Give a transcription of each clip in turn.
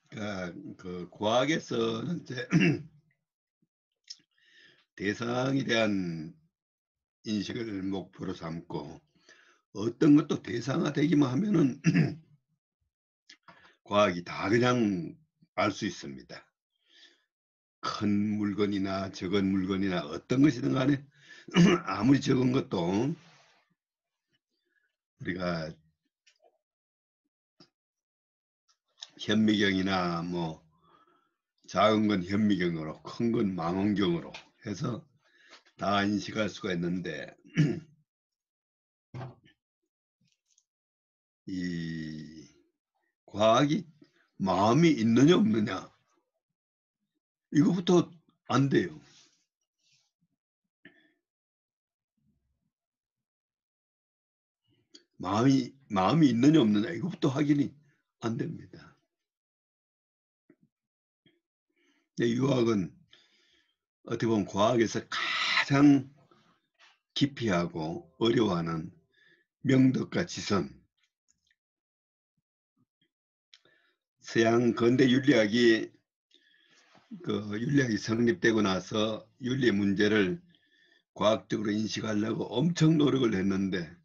그러니까 그 과학에서는 이제 대상에 대한 인식을 목표로 삼고 어떤 것도 대상화되기만 하면은 과학이 다 그냥 알 수 있습니다. 큰 물건이나 적은 물건이나 어떤 것이든 간에 아무리 적은 것도 우리가 현미경이나 뭐 작은 건 현미경으로 큰 건 망원경으로 해서 다 인식할 수가 있는데 이 과학이 마음이 있느냐 없느냐 이거부터 안 돼요. 마음이 있느냐 없느냐 이거부터 확인이 안 됩니다. 근데 유학은 어떻게 보면 과학에서 가장 기피하고 어려워하는 명덕과 지선, 서양 근대 윤리학이 그 윤리학이 성립되고 나서 윤리 문제를 과학적으로 인식하려고 엄청 노력을 했는데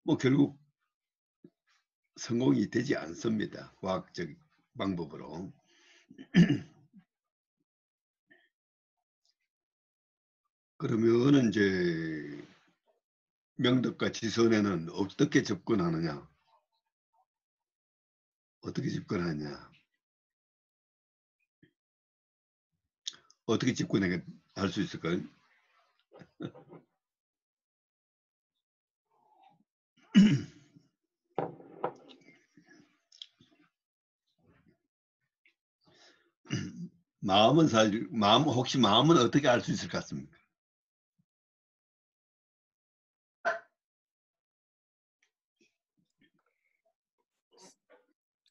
뭐 결국 성공이 되지 않습니다. 과학적 방법으로. 그러면은 이제 명덕과 지선에는 어떻게 접근하느냐? 어떻게 접근하냐? 어떻게 접근해 할 수 있을까요? 마음은 사실 마음 혹시 마음은 어떻게 알 수 있을 것 같습니까?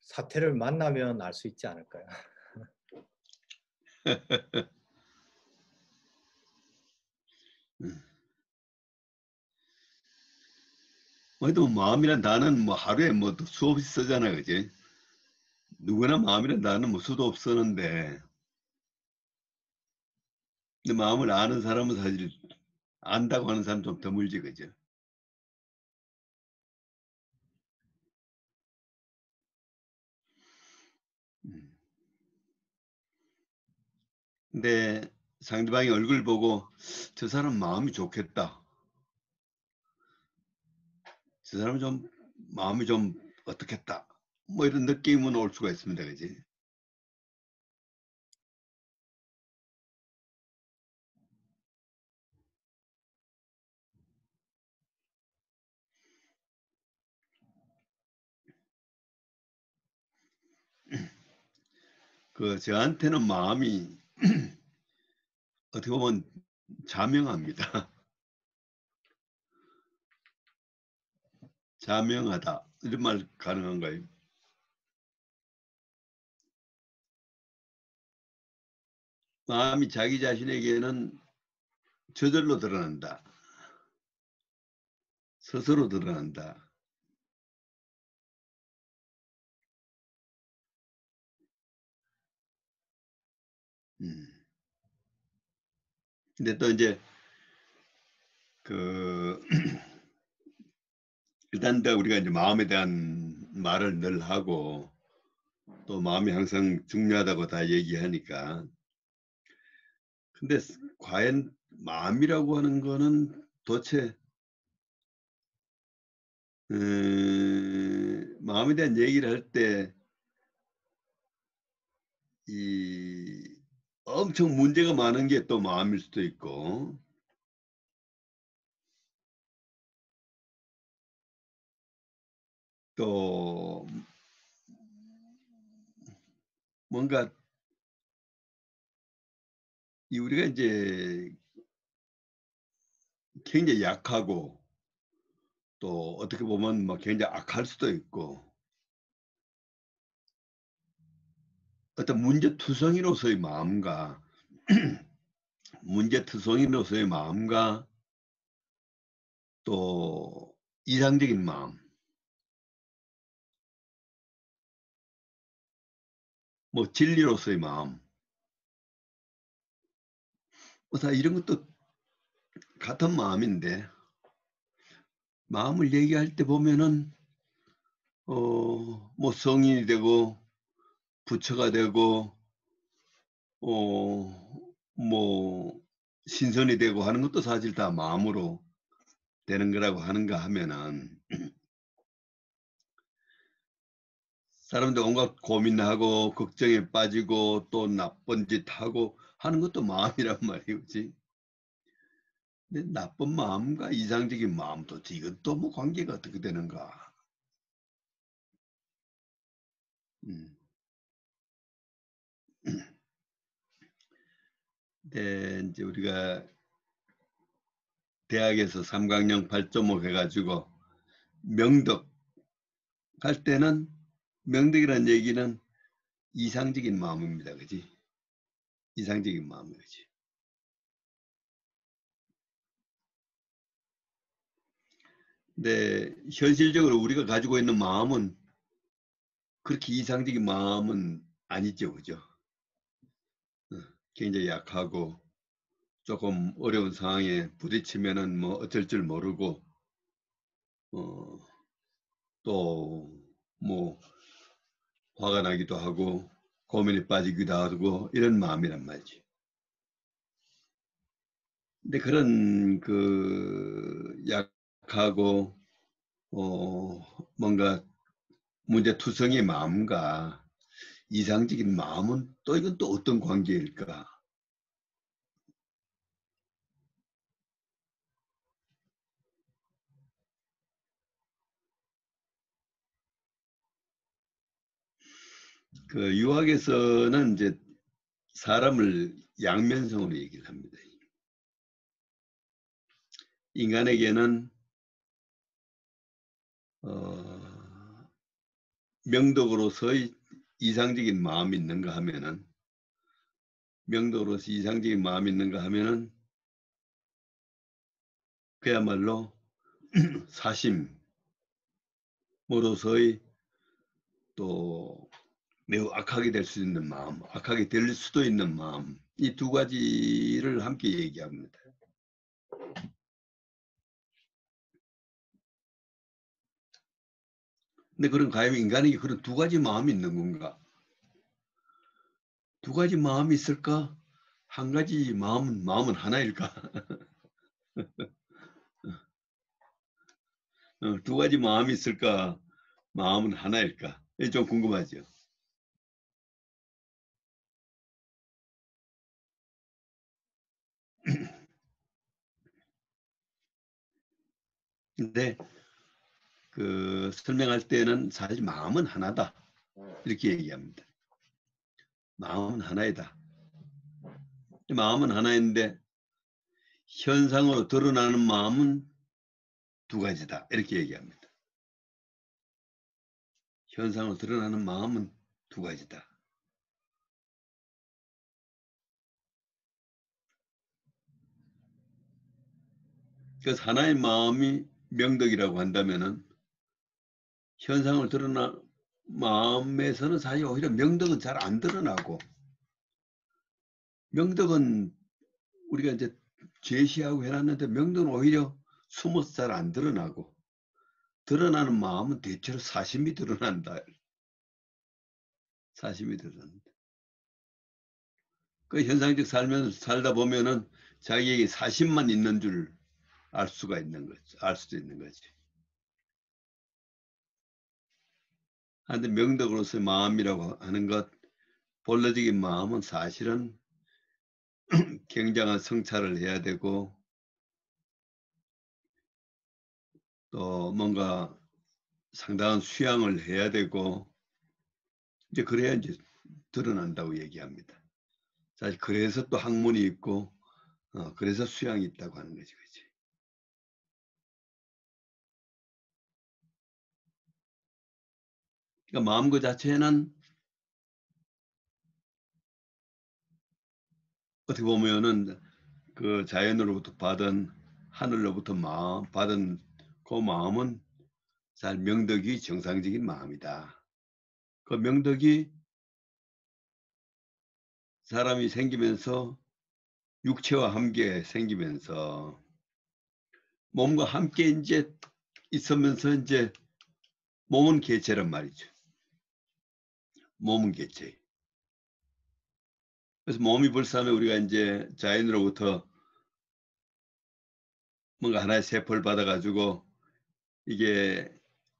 사태를 만나면 알 수 있지 않을까요? 그래도 마음이란 단어는 뭐 하루에 뭐 수없이 쓰잖아요, 그지? 누구나 마음이란 단어는 뭐 수도 없었는데, 근데 마음을 아는 사람은 사실 안다고 하는 사람 좀 드물지, 그죠? 음. 근데 상대방의 얼굴 보고 저 사람 마음이 좋겠다. 저 사람 좀 마음이 좀 어떻겠다. 뭐 이런 느낌은 올 수가 있습니다, 그지? 그 저한테는 마음이 어떻게 보면 자명합니다. 자명하다. 이런 말 가능한가요? 마음이 자기 자신에게는 저절로 드러난다. 스스로 드러난다. 음. 근데 또 이제 그 일단 우리가 이제 마음에 대한 말을 늘 하고 또 마음이 항상 중요하다고 다 얘기하니까 근데 과연 마음이라고 하는 거는 도대체 마음에 대한 얘기를 할 때 이 엄청 문제가 많은 게 또 마음일 수도 있고 또 뭔가 이 우리가 이제 굉장히 약하고 또 어떻게 보면 뭐 굉장히 악할 수도 있고 어떤 문제투성이로서의 마음과 문제투성이로서의 마음과 또 이상적인 마음 뭐 진리로서의 마음, 뭐 다 이런 것도 같은 마음인데, 마음을 얘기할 때 보면은 뭐 성인이 되고 부처가 되고 뭐 신선이 되고 하는 것도 사실 다 마음으로 되는 거라고 하는가 하면은, 사람들 온갖 고민하고 걱정에 빠지고 또 나쁜 짓 하고 하는 것도 마음이란 말이지. 근데 나쁜 마음과 이상적인 마음도 이것도 뭐 관계가 어떻게 되는가. 음. 네, 이제 우리가 대학에서 삼각형 8.5 해가지고 명덕 할 때는, 명덕이라는 얘기는 이상적인 마음입니다. 그지? 이상적인 마음이지. 근데 현실적으로 우리가 가지고 있는 마음은 그렇게 이상적인 마음은 아니죠. 그죠? 굉장히 약하고 조금 어려운 상황에 부딪히면은 뭐 어쩔 줄 모르고 또 뭐 화가 나기도 하고 고민에 빠지기도 하고 이런 마음이란 말이지. 근데 그런 그 약하고 뭔가 문제투성의 마음과 이상적인 마음은 또 이건 또 어떤 관계일까? 그 유학에서는 이제 사람을 양면성으로 얘기를 합니다. 인간에게는 명덕으로서의 이상적인 마음이 있는가 하면은, 명덕으로서 이상적인 마음이 있는가 하면은 그야말로 사심으로서의 또 매우 악하게 될 수 있는 마음, 악하게 될 수도 있는 마음, 이 두 가지를 함께 얘기합니다. 근데 그런 과연 인간에게 그런 두 가지 마음이 있는 건가? 두 가지 마음이 있을까? 한 가지 마음은 하나일까? 두 가지 마음이 있을까? 마음은 하나일까? 이게 좀 궁금하죠. 근데 그 설명할 때는 사실 마음은 하나다, 이렇게 얘기합니다. 마음은 하나이다. 마음은 하나인데 현상으로 드러나는 마음은 두 가지다, 이렇게 얘기합니다. 현상으로 드러나는 마음은 두 가지다. 그래서 하나의 마음이 명덕이라고 한다면은, 현상을 드러나 마음에서는 사실 오히려 명덕은 잘 안 드러나고, 명덕은 우리가 이제 제시하고 해놨는데 명덕은 오히려 숨어서 잘 안 드러나고, 드러나는 마음은 대체로 사심이 드러난다. 사심이 드러난다. 그 현상적 살면서 살다 보면은 자기에게 사심만 있는 줄 알 수가 있는 거지. 알 수도 있는 거지. 한데 명덕으로서의 마음이라고 하는 것, 본래적인 마음은 사실은 굉장한 성찰을 해야 되고, 또 뭔가 상당한 수양을 해야 되고, 이제 그래야 이제 드러난다고 얘기합니다. 사실 그래서 또 학문이 있고, 그래서 수양이 있다고 하는 거지, 그렇지? 그러니까 마음 그 자체는 어떻게 보면은 그 자연으로부터 받은, 하늘로부터 마음 받은 그 마음은 잘 명덕이 정상적인 마음이다. 그 명덕이 사람이 생기면서 육체와 함께 생기면서 몸과 함께 이제 있으면서 이제 몸은 개체란 말이죠. 몸은 개체. 그래서 몸이 불사하면 우리가 이제 자연으로부터 뭔가 하나의 세포를 받아가지고 이게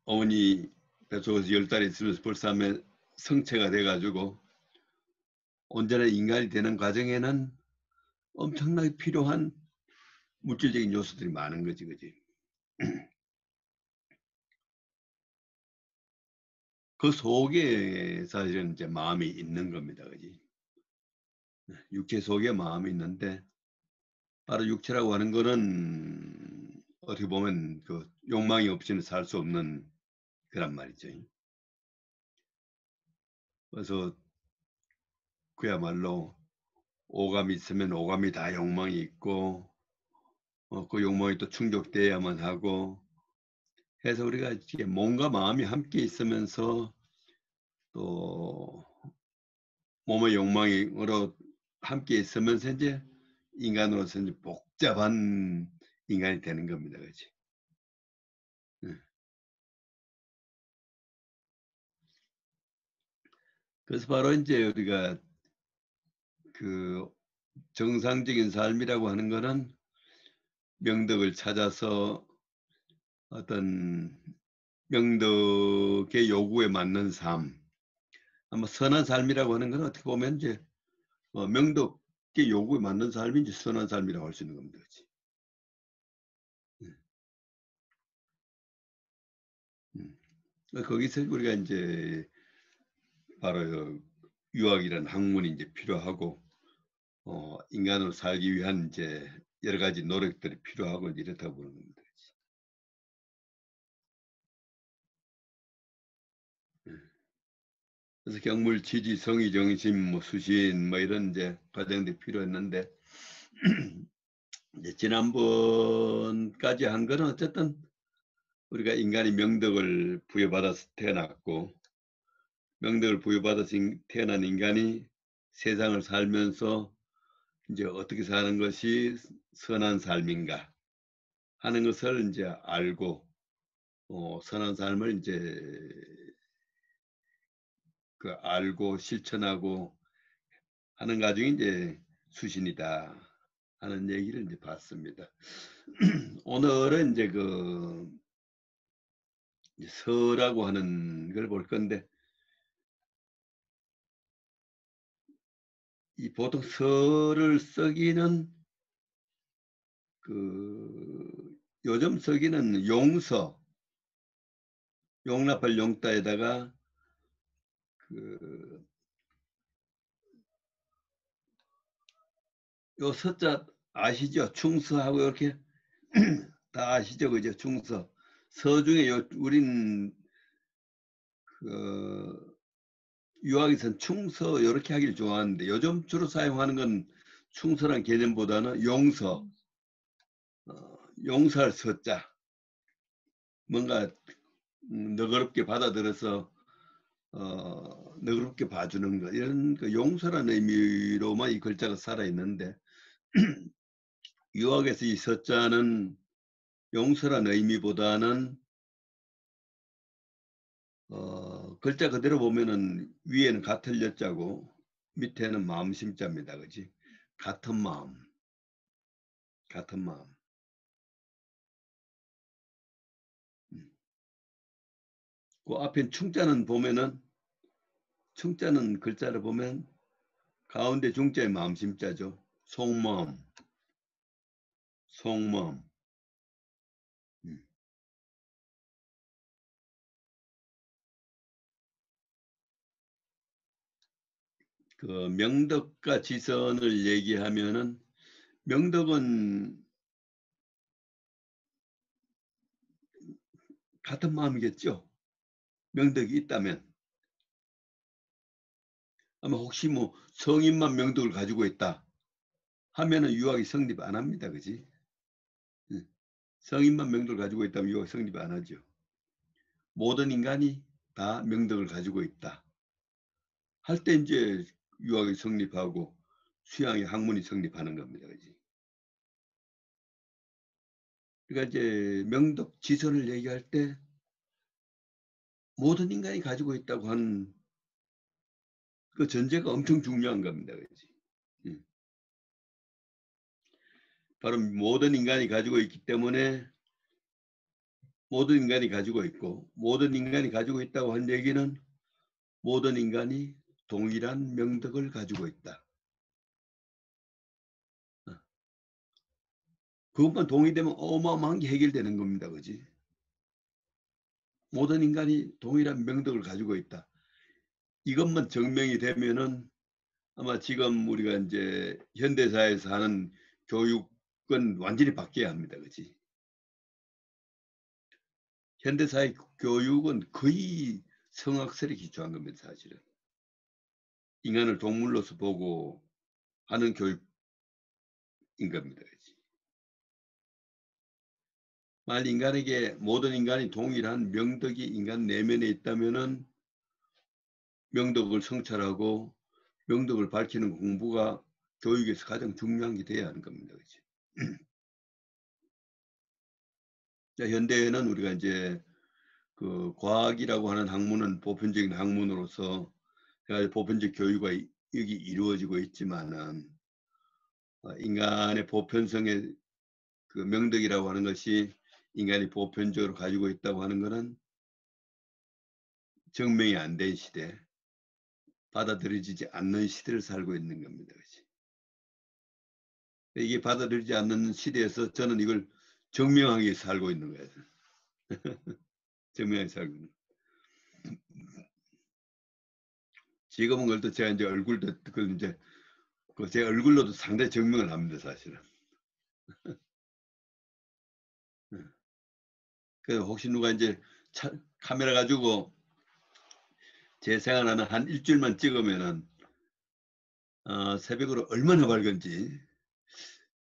어머니 뱃속에서 10달이 있으면서 불사하면 성체가 돼가지고 온전한 인간이 되는 과정에는 엄청나게 필요한 물질적인 요소들이 많은 거지, 그지? 그 속에 사실은 이제 마음이 있는 겁니다, 그지? 육체 속에 마음이 있는데 바로 육체라고 하는 거는 어떻게 보면 그 욕망이 없이는 살 수 없는 그란 말이죠. 그래서 그야말로 오감이 있으면 오감이 다 욕망이 있고 그 욕망이 또 충족돼야만 하고 해서 우리가 이렇게 몸과 마음이 함께 있으면서 또 몸의 욕망으로 함께 있으면서 이제 인간으로서 이제 복잡한 인간이 되는 겁니다. 그렇지? 그래서 바로 이제 우리가 그 정상적인 삶이라고 하는 거는 명덕을 찾아서 어떤 명덕의 요구에 맞는 삶, 아마 선한 삶이라고 하는 건 어떻게 보면 이제 명덕의 요구에 맞는 삶이 이제 선한 삶이라고 할 수 있는 겁니다. 그렇지? 거기서 우리가 이제 바로 유학이라는 학문이 이제 필요하고 인간으로 살기 위한 이제 여러 가지 노력들이 필요하고 이렇다고 보는 겁니다. 그래서 경물, 지지, 성의, 정신, 뭐 수신 뭐 이런 이제 과정들이 필요했는데 이제 지난번까지 한 거는 어쨌든 우리가 인간이 명덕을 부여받아서 태어났고 명덕을 부여받아서 태어난 인간이 세상을 살면서 이제 어떻게 사는 것이 선한 삶인가 하는 것을 이제 알고 선한 삶을 이제 그 알고 실천하고 하는 과정이 이제 수신이다 하는 얘기를 이제 봤습니다. 오늘은 이제 그 이제 서라고 하는 걸 볼 건데 이 보통 서를 쓰기는 그 요즘 쓰기는 용서 용납할 용자에다가 그 요 서자 아시죠? 충서하고 이렇게 다 아시죠? 그죠? 충서. 서 중에 우린 그 유학에서는 충서 이렇게 하기를 좋아하는데 요즘 주로 사용하는 건 충서란 개념보다는 용서, 용서할 서자. 뭔가 너그럽게 받아들여서 너그럽게 봐주는 것 이런 그 용서라는 의미로만 이 글자가 살아 있는데 유학에서 이 서자는 용서라는 의미보다는 글자 그대로 보면은 위에는 같을 여자고 밑에는 마음 심자입니다. 그지? 같은 마음, 같은 마음. 그 앞에 충자는 보면은 충자는 글자를 보면 가운데 중자의 마음 심자죠. 속마음, 속마음. 그 명덕과 지선을 얘기하면은 명덕은 같은 마음이겠죠. 명덕이 있다면 아마 혹시 뭐 성인만 명덕을 가지고 있다 하면은 유학이 성립 안 합니다. 그지? 성인만 명덕을 가지고 있다면 유학 성립 안 하죠. 모든 인간이 다 명덕을 가지고 있다 할 때 이제 유학이 성립하고 수양의 학문이 성립하는 겁니다. 그지? 그러니까 이제 명덕 지선을 얘기할 때 모든 인간이 가지고 있다고 하는 그 전제가 엄청 중요한 겁니다. 그지? 바로 모든 인간이 가지고 있기 때문에 모든 인간이 가지고 있고, 모든 인간이 가지고 있다고 한 얘기는 모든 인간이 동일한 명덕을 가지고 있다. 그것만 동의되면 어마어마한 게 해결되는 겁니다. 그지? 모든 인간이 동일한 명덕을 가지고 있다. 이것만 증명이 되면은 아마 지금 우리가 이제 현대사에서 하는 교육은 완전히 바뀌어야 합니다. 그지? 현대사의 교육은 거의 성악설에 기초한 겁니다. 사실은. 인간을 동물로서 보고 하는 교육인 겁니다. 그지? 만일 인간에게 모든 인간이 동일한 명덕이 인간 내면에 있다면은 명덕을 성찰하고 명덕을 밝히는 공부가 교육에서 가장 중요한 게 돼야 하는 겁니다. 그치? 현대에는 우리가 이제 그 과학이라고 하는 학문은 보편적인 학문으로서 보편적 교육이 여기 이루어지고 있지만은 인간의 보편성의 그 명덕이라고 하는 것이 인간이 보편적으로 가지고 있다고 하는 것은 증명이 안 된 시대, 받아들여지지 않는 시대를 살고 있는 겁니다. 그치? 이게 받아들이지 않는 시대에서 저는 이걸 증명하기 위해서 살고 있는 거예요. 증명하기 위해서 살고 있는. 지금은 그래도 제가 이제 얼굴도 그 이제 제 얼굴로도 상당히 증명을 합니다, 사실은. 그래서 혹시 누가 이제 카메라 가지고 제 생활하는 한 일주일만 찍으면은 새벽으로 얼마나 밝은지,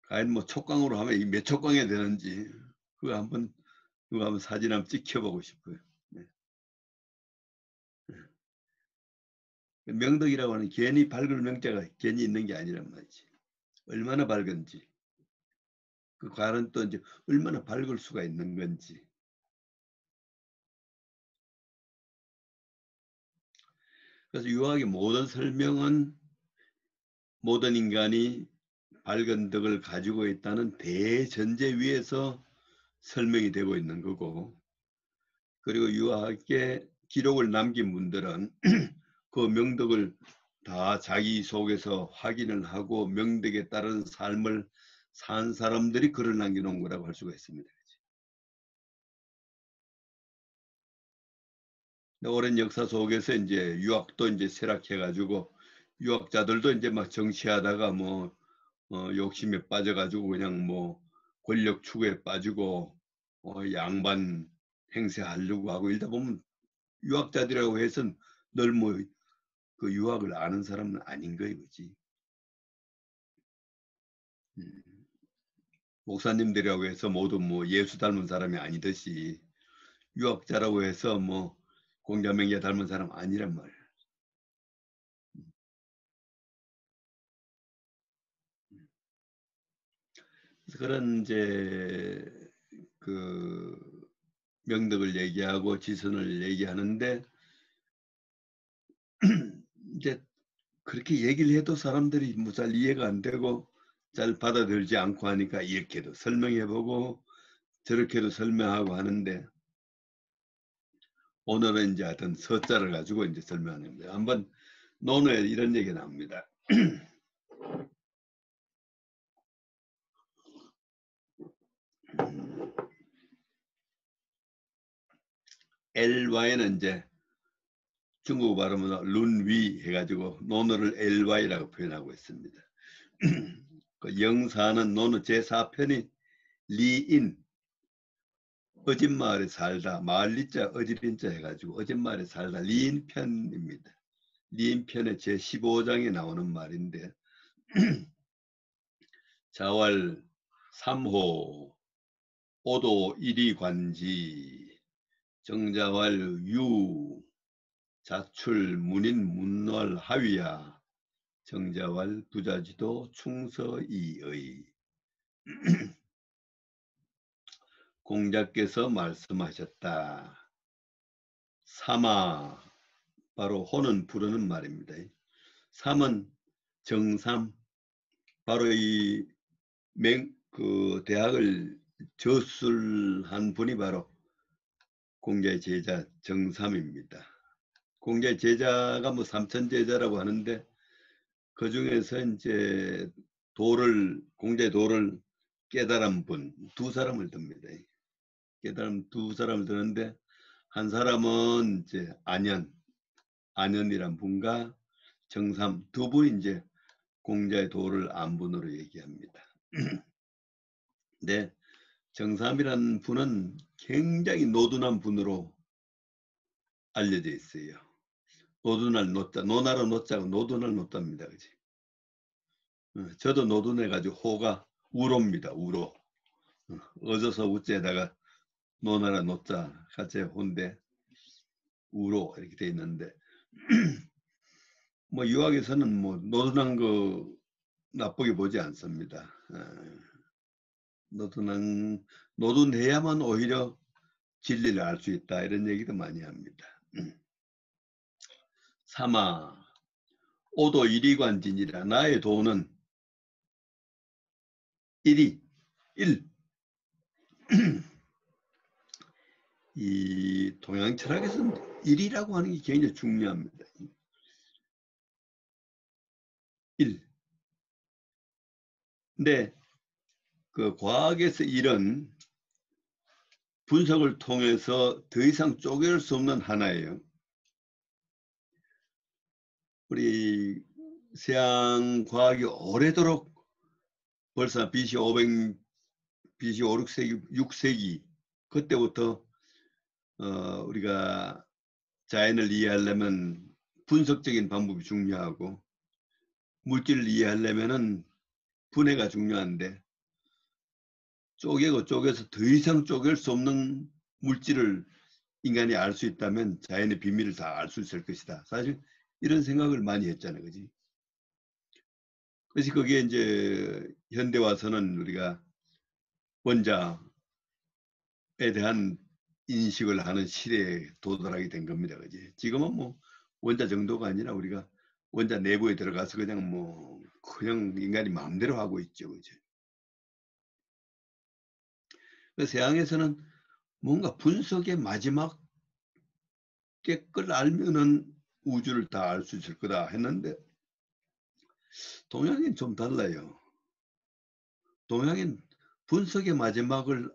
과연 뭐 촉광으로 하면 몇 촉광이 되는지 그거 한번 누가 한번 사진 한번 찍혀보고 싶어요. 네. 명덕이라고 하는 괜히 밝을 명자가 괜히 있는 게 아니란 말이지. 얼마나 밝은지. 그 과는 또 이제 얼마나 밝을 수가 있는 건지. 그래서 유학의 모든 설명은 모든 인간이 밝은 덕을 가지고 있다는 대전제 위에서 설명이 되고 있는 거고, 그리고 유학의 기록을 남긴 분들은 그 명덕을 다 자기 속에서 확인을 하고 명덕에 따른 삶을 산 사람들이 글을 남겨놓은 거라고 할 수가 있습니다. 오랜 역사 속에서 이제 유학도 이제 쇠락해가지고 유학자들도 이제 막 정치하다가 뭐 욕심에 빠져가지고 그냥 뭐 권력 추구에 빠지고 양반 행세하려고 하고 이러다 보면 유학자들이라고 해서 늘 뭐 그 유학을 아는 사람은 아닌 거예요, 그지? 음. 목사님들이라고 해서 모두 뭐 예수 닮은 사람이 아니듯이 유학자라고 해서 뭐 공자명예 닮은 사람 아니란 말이에요. 그래서 그런 이제 그 명덕을 얘기하고 지선을 얘기하는데 이제 그렇게 얘기를 해도 사람들이 뭐 잘 이해가 안 되고 잘 받아들이지 않고 하니까 이렇게도 설명해보고 저렇게도 설명하고 하는데 오늘은 이제 하여튼 서자를 가지고 이제 설명하는 겁니다. 한번 논어에 이런 얘기가 나옵니다. LY는 이제 중국어 발음으로 룬위 해가지고 논어를 LY라고 표현하고 있습니다. 그 영사는 논어 제4편이 리인 어진마을에 살다 마을리자 어지린자 해가지고 어진마을에 살다 리인편입니다. 리인편의 제15장에 나오는 말인데 자왈 3호 오도 1위 관지 정자왈 유 자출 문인 문월 하위야 정자왈 부자지도 충서이의. 공자께서 말씀하셨다. 삼아, 바로 호는 부르는 말입니다. 삼은 정삼, 바로 그 대학을 저술한 분이 바로 공자의 제자 정삼입니다. 공자의 제자가 뭐 삼천제자라고 하는데 그 중에서 이제 공자의 도를 깨달은 분 두 사람을 듭니다. 깨달은 두 사람을 드는데 한 사람은 이제 안현이란 분과 정삼 두 분이 이제 공자의 도를 안 분으로 얘기합니다. 네, 정삼이라는 분은 굉장히 노둔한 분으로 알려져 있어요. 노둔할 노자, 노나라 노자가 노둔할 노자입니다. 그지? 저도 노둔해가지고 호가 우로입니다. 우로. 어져서 우째에다가 노나라 노자 같이 호인데 우로 이렇게 돼 있는데 뭐 유학에서는 뭐 노둔한 거 나쁘게 보지 않습니다. 노둔해야만 오히려 진리를 알 수 있다 이런 얘기도 많이 합니다. 삼아 오도 일이관진이라 나의 도는 일이 이 동양 철학에서는 일이라고 하는 게 굉장히 중요합니다. 일. 근데 그 과학에서 일은 분석을 통해서 더 이상 쪼갤 수 없는 하나예요. 우리 서양 과학이 오래도록 벌써 BC 500, BC 5, 6세기 그때부터 우리가 자연을 이해하려면 분석적인 방법이 중요하고 물질을 이해하려면은 분해가 중요한데 쪼개서 더 이상 쪼갤 수 없는 물질을 인간이 알 수 있다면 자연의 비밀을 다 알 수 있을 것이다. 사실 이런 생각을 많이 했잖아요. 그지? 그래서 그게 이제 현대 와서는 우리가 원자에 대한 인식을 하는 시대에 도달하게 된 겁니다. 그지? 지금은 뭐 원자 정도가 아니라 우리가 원자 내부에 들어가서 그냥 인간이 마음대로 하고 있죠. 그죠? 서양에서는 뭔가 분석의 마지막 걸 알면은 우주를 다 알 수 있을 거다 했는데 동양은 좀 달라요. 동양은 분석의 마지막을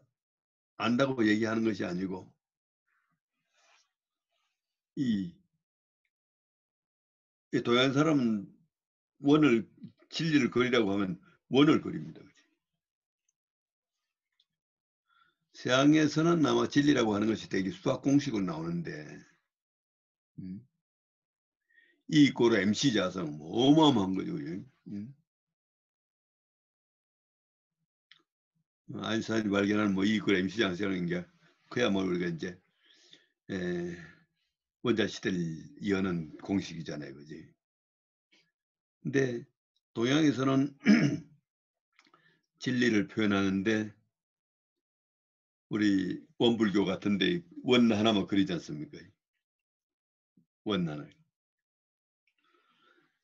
안다고 얘기하는 것이 아니고 이 동양 사람은 진리를 그리라고 하면 원을 그립니다. 서양에서는 아마 진리라고 하는 것이 되게 수학 공식으로 나오는데 E 이꼬르 MC 자성 뭐 어마어마한 거죠. 아인슈타인이 발견한 뭐 E 이꼬르 MC 자성인 게 그야말로 우리가 이제 원자 시대를 이어는 공식이잖아요. 그지? 근데 동양에서는 진리를 표현하는데 우리 원불교 같은데 원 하나만 그리지 않습니까? 원 하나.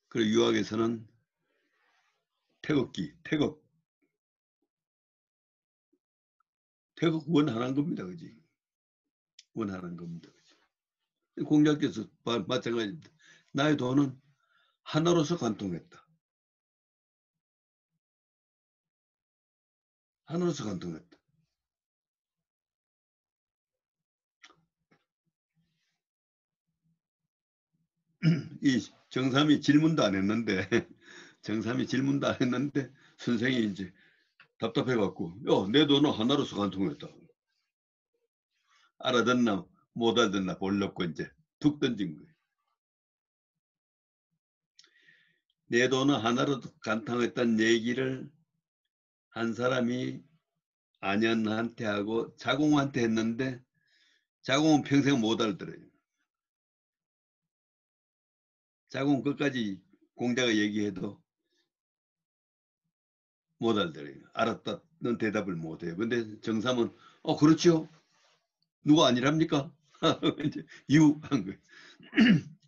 그리고 유학에서는 태극 원 하나인 겁니다. 그지? 원 하나인 겁니다. 그지? 공자께서 마찬가지입니다. 나의 도는 하나로서 관통했다. 하나로서 관통했다. 이 정삼이 질문도 안 했는데 선생이 이제 답답해갖고 내 돈은 하나로서 관통했다. 알아듣나 못 알아듣나 보려고 이제 툭 던진 거예요. 내 돈은 하나로 관통했다는 얘기를 한 사람이 안현한테 하고 자공한테 했는데 자공은 평생 못 알아들어요. 자공은 끝까지 공자가 얘기해도 못 알아들어요. 알았다는 대답을 못해요. 근데 정삼은 그렇지요. 누가 아니랍니까? 이제 유한 거예요.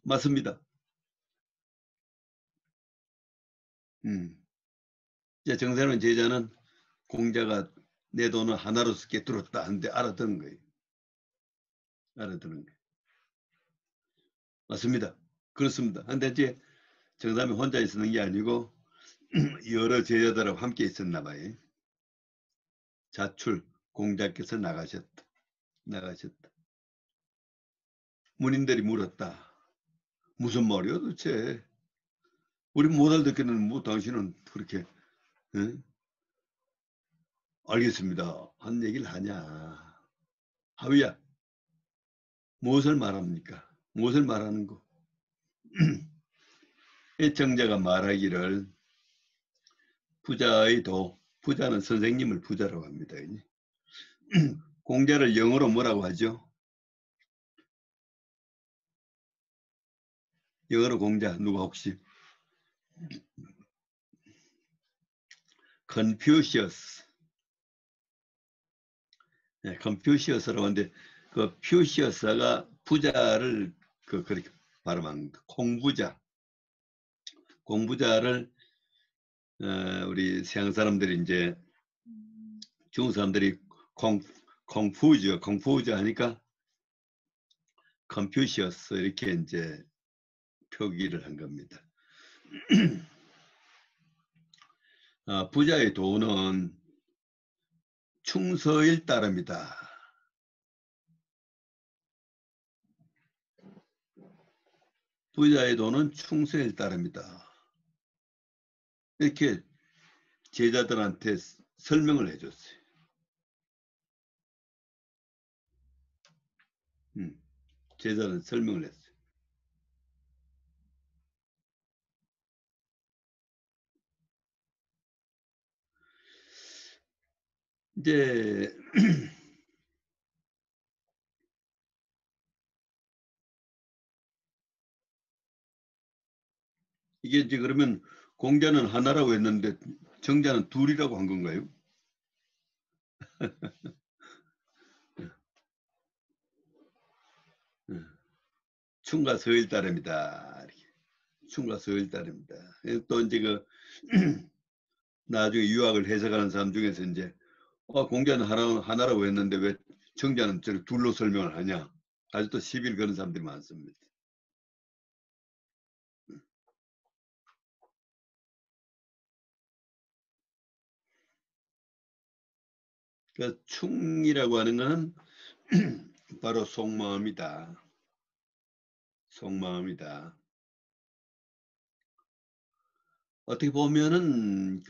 맞습니다. 이제 정삼은 제자는 공자가 내 돈을 하나로서 꿰뚫었다 하는데 알아듣는 거예요. 알아듣는 거예요. 맞습니다. 그렇습니다. 근데 이제 정삼이 혼자 있었는 게 아니고 여러 제자들하고 함께 있었나 봐요. 자출 공자께서 나가셨다. 나가셨다. 문인들이 물었다. 무슨 말이야 도대체? 우리 못 알아듣겠는 뭐 당신은 그렇게 응? 알겠습니다. 한 얘기를 하냐. 하위야 무엇을 말합니까? 무엇을 말하는 거? 애청자가 말하기를 부자의 도, 부자는 선생님을 부자라고 합니다. 공자를 영어로 뭐라고 하죠? 영어로 공자 누가 혹시? 컨퓨시어스. 네, 컨퓨시어스라고 하는데 그 퓨시어스가 부자를 그렇게 발음한 공부자. 공부자를 우리 서양 사람들이 이제 중국 사람들이 공푸즈 하니까 컨퓨시어스 이렇게 이제 표기를 한 겁니다. 부자의 도는 충서일 따름이다. 부자의 도는 충서일 따름이다. 이렇게 제자들한테 설명을 해줬어요. 제자는 설명을 했어요. 이제 이게 이제 그러면 공자는 하나라고 했는데 정자는 둘이라고 한 건가요? 충과 서일 따름이다. 충과 서일 따름이다. 또 이제 그 나중에 유학을 해석하는 사람 중에서 이제 공자는 하나라고 했는데 왜 정자는 저를 둘로 설명을 하냐. 아직도 시비를 거는 사람들이 많습니다. 그 충이라고 하는 것은 바로 속마음이다. 속마음이다. 어떻게 보면은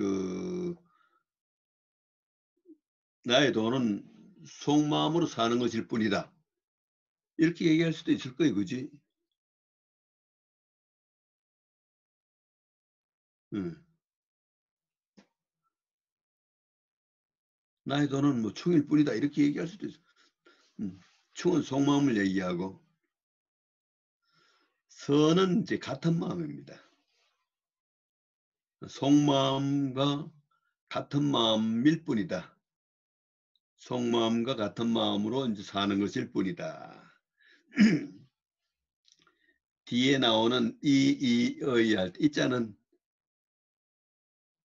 나의 돈은 속마음으로 사는 것일 뿐이다. 이렇게 얘기할 수도 있을 거예요, 그지? 응. 나의 돈은 뭐 충일 뿐이다. 이렇게 얘기할 수도 있어. 충은 속마음을 얘기하고 서는 이제 같은 마음입니다. 속마음과 같은 마음일 뿐이다. 속마음과 같은 마음으로 이제 사는 것일 뿐이다. 뒤에 나오는 의 할 때 이자는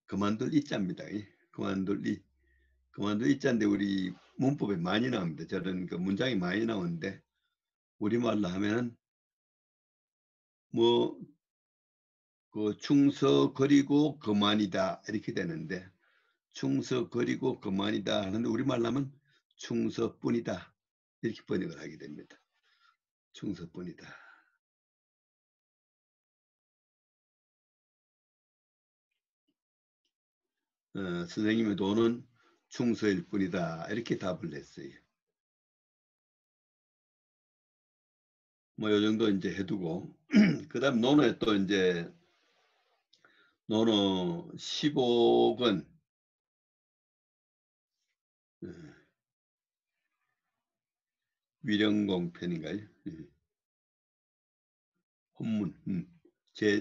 그만둘 이자입니다. 그만둘 이자인데 우리 문법에 많이 나옵니다. 저런 그 문장이 많이 나오는데 우리말로 하면은 뭐 그 충서 그리고 그만이다 이렇게 되는데 충서 그리고 그만이다 하는데 우리말로 하면 충서뿐이다 이렇게 번역을 하게 됩니다. 충서뿐이다. 선생님의 도는 충서일 뿐이다 이렇게 답을 했어요. 뭐 요 정도 이제 해두고 그다음 논어에 또 이제 논어 15권 위령공 편인가요? 혼문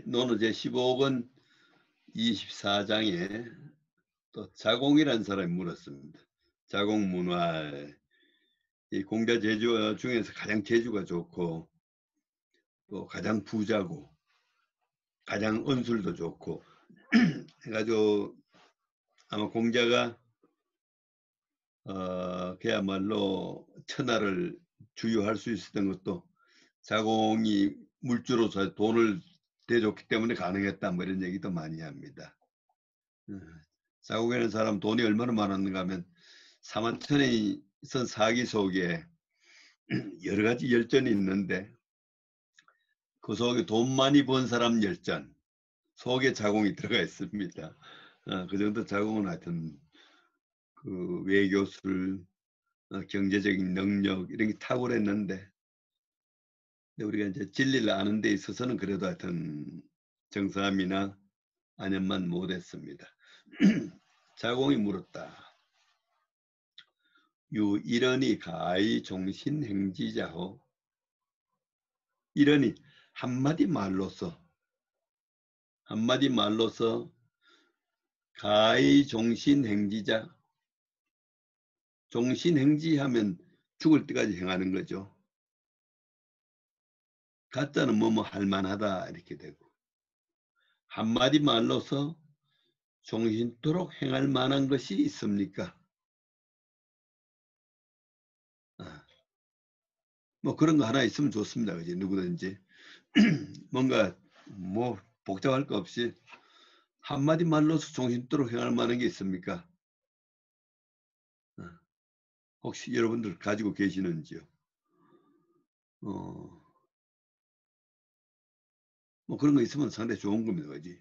노노 제15권 24장에 또 자공이라는 사람이 물었습니다. 자공문활, 이 공자 제주 중에서 가장 재주가 좋고 또 가장 부자고 가장 언술도 좋고 해가지고 아마 공자가 그야말로 천하를 주유할 수 있었던 것도 자공이 물주로서 돈을 대줬기 때문에 가능했다, 뭐 이런 얘기도 많이 합니다. 자공이라는 사람 돈이 얼마나 많았는가 하면 사만천에 선 사기 속에 여러 가지 열전이 있는데 그 속에 돈 많이 번 사람 열전 속에 자공이 들어가 있습니다. 그 정도 자공은 하여튼 그 외교술, 경제적인 능력 이런 게 탁월했는데 우리가 이제 진리를 아는 데 있어서는 그래도 하여튼 정삼이나 안연만 못했습니다. 자공이 물었다. 유 이런이 가히 종신행지자호. 이런이 한마디 말로서 가히 종신행지자. 종신행지하면 죽을 때까지 행하는 거죠. 가짜는 뭐뭐 할만하다 이렇게 되고 한마디 말로서 종신토록 행할 만한 것이 있습니까? 뭐 그런 거 하나 있으면 좋습니다. 그지? 누구든지 뭔가 뭐 복잡할 거 없이 한마디 말로서 종신토록 행할 만한 게 있습니까? 혹시 여러분들 가지고 계시는지요? 뭐 그런 거 있으면 상당히 좋은 겁니다. 그지?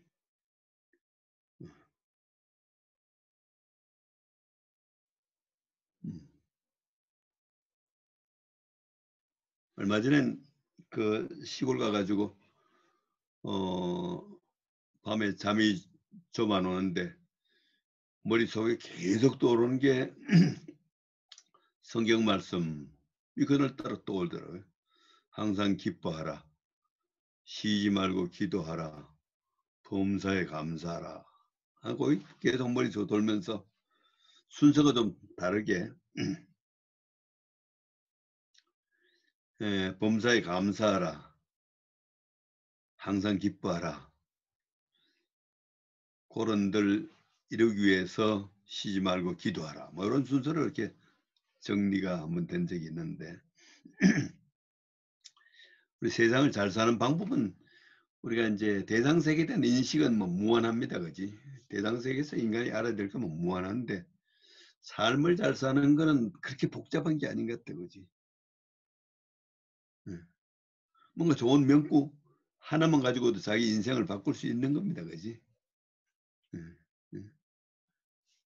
얼마 전엔 그 시골 가가지고 밤에 잠이 좀 안 오는데 머릿속에 계속 떠오르는 게 성경 말씀 이거를 따라 떠올더라고요. 항상 기뻐하라. 쉬지 말고 기도하라. 범사에 감사하라. 하고 계속 머릿속에 돌면서 순서가 좀 다르게 범사에 감사하라. 항상 기뻐하라. 그런들 이루기 위해서 쉬지 말고 기도하라. 뭐 이런 순서를 이렇게 정리가 한번 된 적이 있는데 우리 세상을 잘 사는 방법은 우리가 이제 대상세계에 대한 인식은 뭐 무한합니다. 그지? 대상세계에서 인간이 알아야 될 건 뭐 무한한데 삶을 잘 사는 거는 그렇게 복잡한 게 아닌 것 같아. 그지? 뭔가 좋은 명구 하나만 가지고도 자기 인생을 바꿀 수 있는 겁니다. 그지?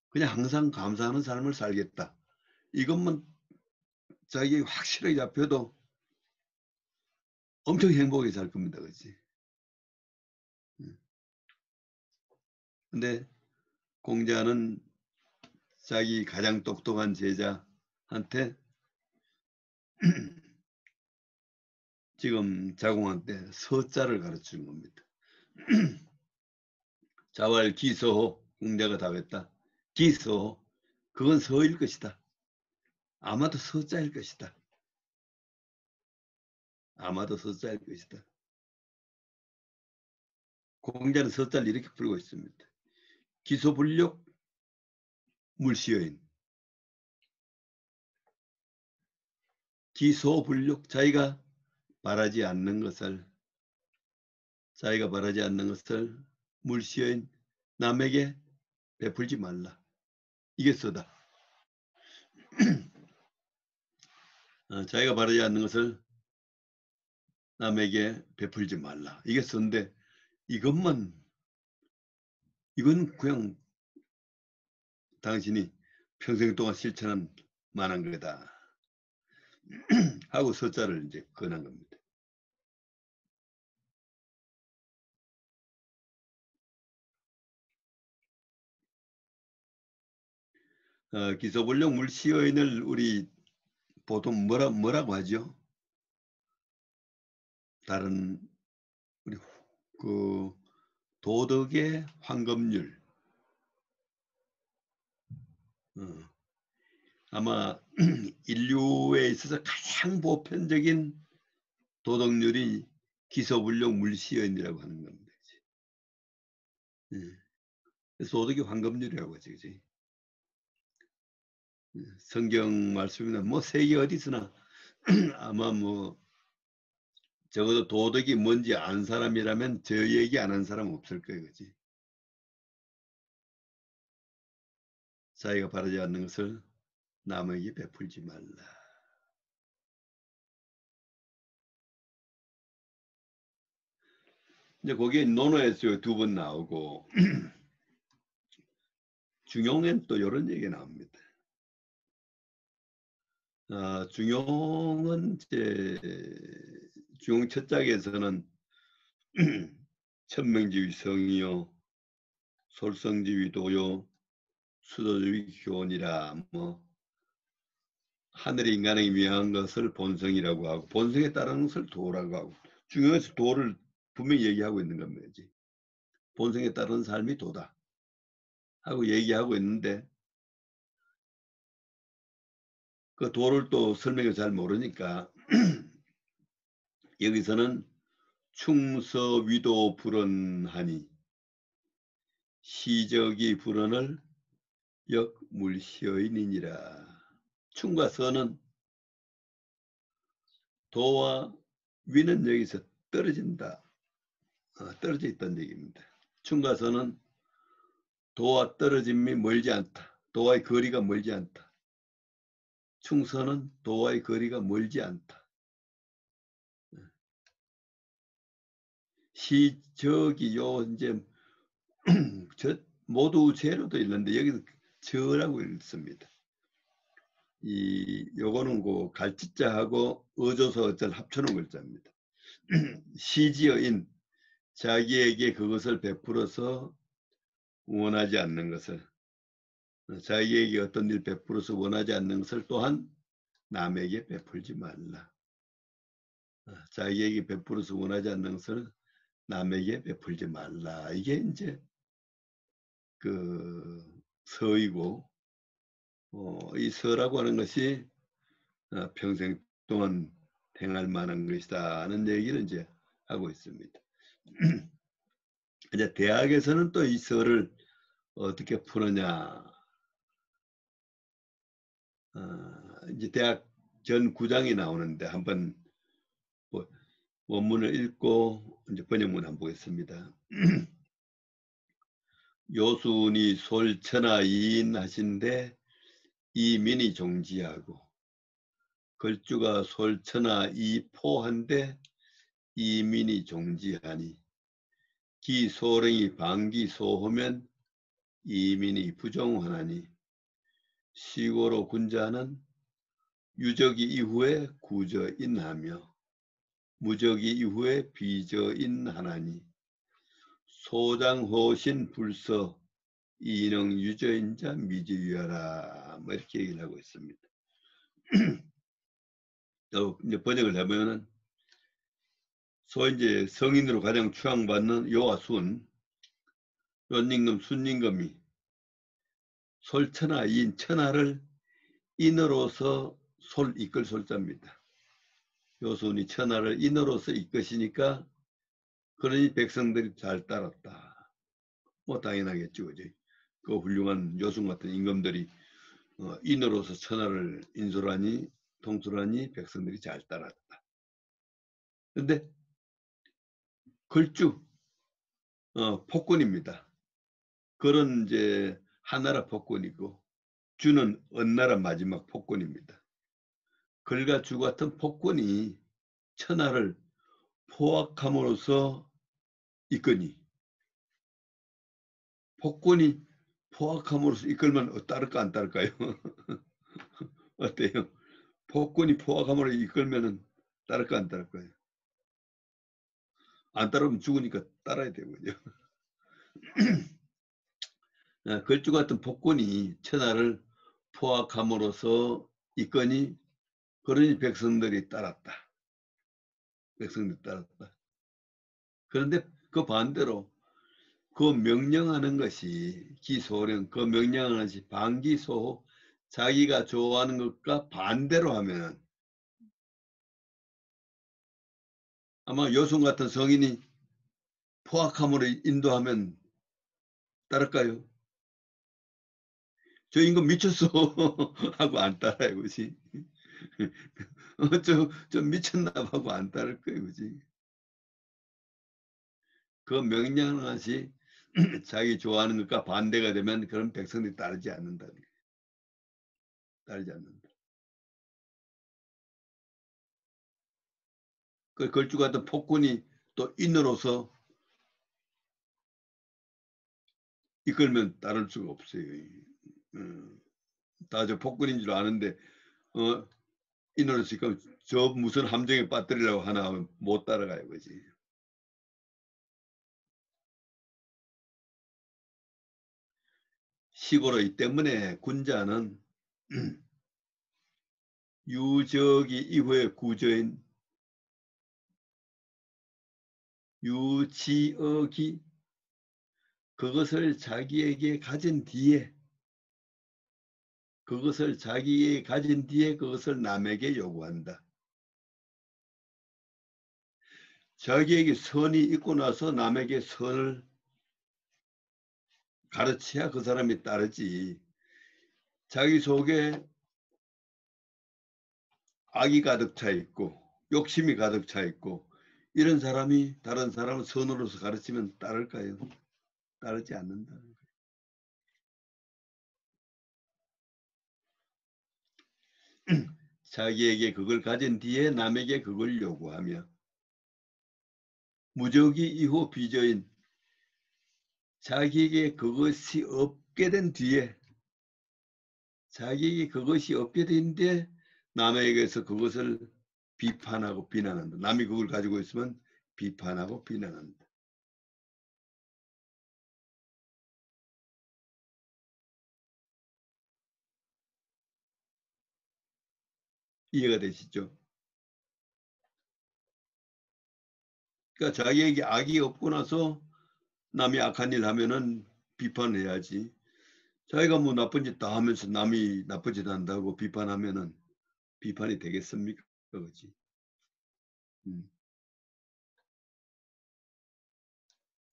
그냥 항상 감사하는 삶을 살겠다. 이것만 자기에게 확실하게 잡혀도 엄청 행복하게 살 겁니다. 그지? 근데 공자는 자기 가장 똑똑한 제자한테 지금 자공한테 서자를 가르치는 겁니다. 자왈 기서호. 공자가 답했다. 기서호. 그건 서일 것이다. 아마도 서자일 것이다. 아마도 서자일 것이다. 공자는 서자를 이렇게 풀고 있습니다. 기소불력 물시여인. 기소불력. 자기가 바라지 않는 것을 물시여인 남에게 베풀지 말라. 이게 서다. 자기가 바라지 않는 것을 남에게 베풀지 말라. 이게 서인데 이건 그냥 당신이 평생 동안 실천한 만한 거다. 하고 서자를 이제 권한 겁니다. 기소불력 물시여인을 우리 보통 뭐라고 하죠? 다른 우리 그 도덕의 황금률. 아마 인류에 있어서 가장 보편적인 도덕률이 기소불능 물시연이라고 하는 겁니다. 그래서 도덕의 황금률이라고 하지, 그지? 성경 말씀이나 뭐 세계 어디서나 아마 뭐 적어도 도덕이 뭔지 아는 사람이라면 저 얘기 안 한 사람 없을 거예요, 그지? 자기가 바르지 않는 것을 남에게 베풀지 말라. 이제 거기에 논어에서 두 번 나오고 중용엔 또 이런 얘기 나옵니다. 중용은 이제 중용 첫 장에서는 천명지위 성이요, 솔성지위 도요, 수도지위 교훈이라 뭐 하늘이 인간에게 미한 것을 본성이라고 하고 본성에 따르는 것을 도라고 하고 중용에서 도를 분명히 얘기하고 있는 겁니다. 본성에 따르는 삶이 도다 하고 얘기하고 있는데 그 도를 또 설명을 잘 모르니까 여기서는 충서위도 불언하니 시적이 불언을 역물시여인이니라. 충과 서는 도와 위는 여기서 떨어진다. 떨어져 있다는 얘기입니다. 충과 서는 도와 떨어짐이 멀지 않다. 도와의 거리가 멀지 않다. 충서는 도와의 거리가 멀지 않다. 시적이 요 이제 모두 제로도 있는데 여기서 저라고 읽습니다. 요거는 그 갈치자하고 어조서 어쩔 합쳐놓은 글자입니다. 시지어인 자기에게 그것을 베풀어서 원하지 않는 것을 자기에게 어떤 일 베풀어서 원하지 않는 것을 또한 남에게 베풀지 말라. 자기에게 베풀어서 원하지 않는 것을 남에게 베풀지 말라. 이게 이제 그 서이고 이 서라고 하는 것이 평생 동안 행할 만한 것이다 하는 얘기를 이제 하고 있습니다. 이제 대학에서는 또 이 서를 어떻게 푸느냐. 이제 대학 전 9장이 나오는데 한번 원문을 읽고 이제 번역문 한번 보겠습니다. 요순이 솔천하 이인 하신데 이민이 종지하고 걸주가 솔천하 이포한데 이민이 종지하니 기소령이 방기소하면 이민이 부정하나니 시고로 군자는 유적이 이후에 구저인하며 무적이 이후에 비저인하나니 소장호신 불서 이능 유저인자 미지유하라 뭐 이렇게 얘기를 하고 있습니다. 이제 번역을 해보면은 소위 이제 성인으로 가장 추앙받는 요와 순, 론임금, 순임금이 솔천하 인 천하를 인으로서 이끌 솔자입니다. 요순이 천하를 인으로서 이끄시니까 그러니 백성들이 잘 따랐다. 뭐 당연하겠죠, 그지? 그 훌륭한 요순 같은 임금들이 인으로서 천하를 인솔하니 통솔하니 백성들이 잘 따랐다. 그런데 걸주 폭군입니다. 그런 이제 하나라 폭군이고 주는 언나라 마지막 폭군입니다. 걸과 주 같은 폭군이 천하를 포악함으로써 이끄니 폭군이 포악함으로써 이끌면 따를까 안 따를까요? 어때요? 폭군이 포악함으로 이끌면 따를까 안 따를까요? 안 따르면 죽으니까 따라야 되거든요. 걸주 같은 폭군이 천하를 포악함으로써 이끄니 그러니 백성들이 따랐다. 백성들이 따랐다. 그런데 그 반대로 그 명령하는 것이 기소령, 그 명령하는 것이 반기소, 자기가 좋아하는 것과 반대로 하면 아마 요순 같은 성인이 포악함으로 인도하면 따를까요? 저 인간 미쳤어 하고 안 따라요, 그지? 저 미쳤나 하고 안 따를 거예요, 그지? 그 명령하는 것이 자기 좋아하는 것과 반대가 되면 그런 백성들이 따르지 않는다. 따르지 않는다. 그 걸주 같은 폭군이 또 인으로서 이끌면 따를 수가 없어요. 다 저 폭군인 줄 아는데 인으로서 이끌면 저 무슨 함정에 빠뜨리려고 하나 하면 못 따라가요, 그지? 시골이기 때문에 군자는 유적이 이후에 구저인 유지억이 그것을 자기에게 가진 뒤에 그것을 남에게 요구한다. 자기에게 선이 있고 나서 남에게 선을 가르쳐야 그 사람이 따르지. 자기 속에 악이 가득 차 있고 욕심이 가득 차 있고 이런 사람이 다른 사람을 선으로서 가르치면 따를까요? 따르지 않는다는 거예요. 자기에게 그걸 가진 뒤에 남에게 그걸 요구하며 무적이 이후 비저인 자기에게 그것이 없게 된 뒤에 남에게서 그것을 비판하고 비난한다. 남이 그걸 가지고 있으면 비판하고 비난한다. 이해가 되시죠? 그러니까 자기에게 악이 없고 나서 남이 악한 일 하면은 비판해야지. 자기가 뭐 나쁜 짓 다 하면서 남이 나쁜 짓 한다고 비판하면은 비판이 되겠습니까? 그렇지.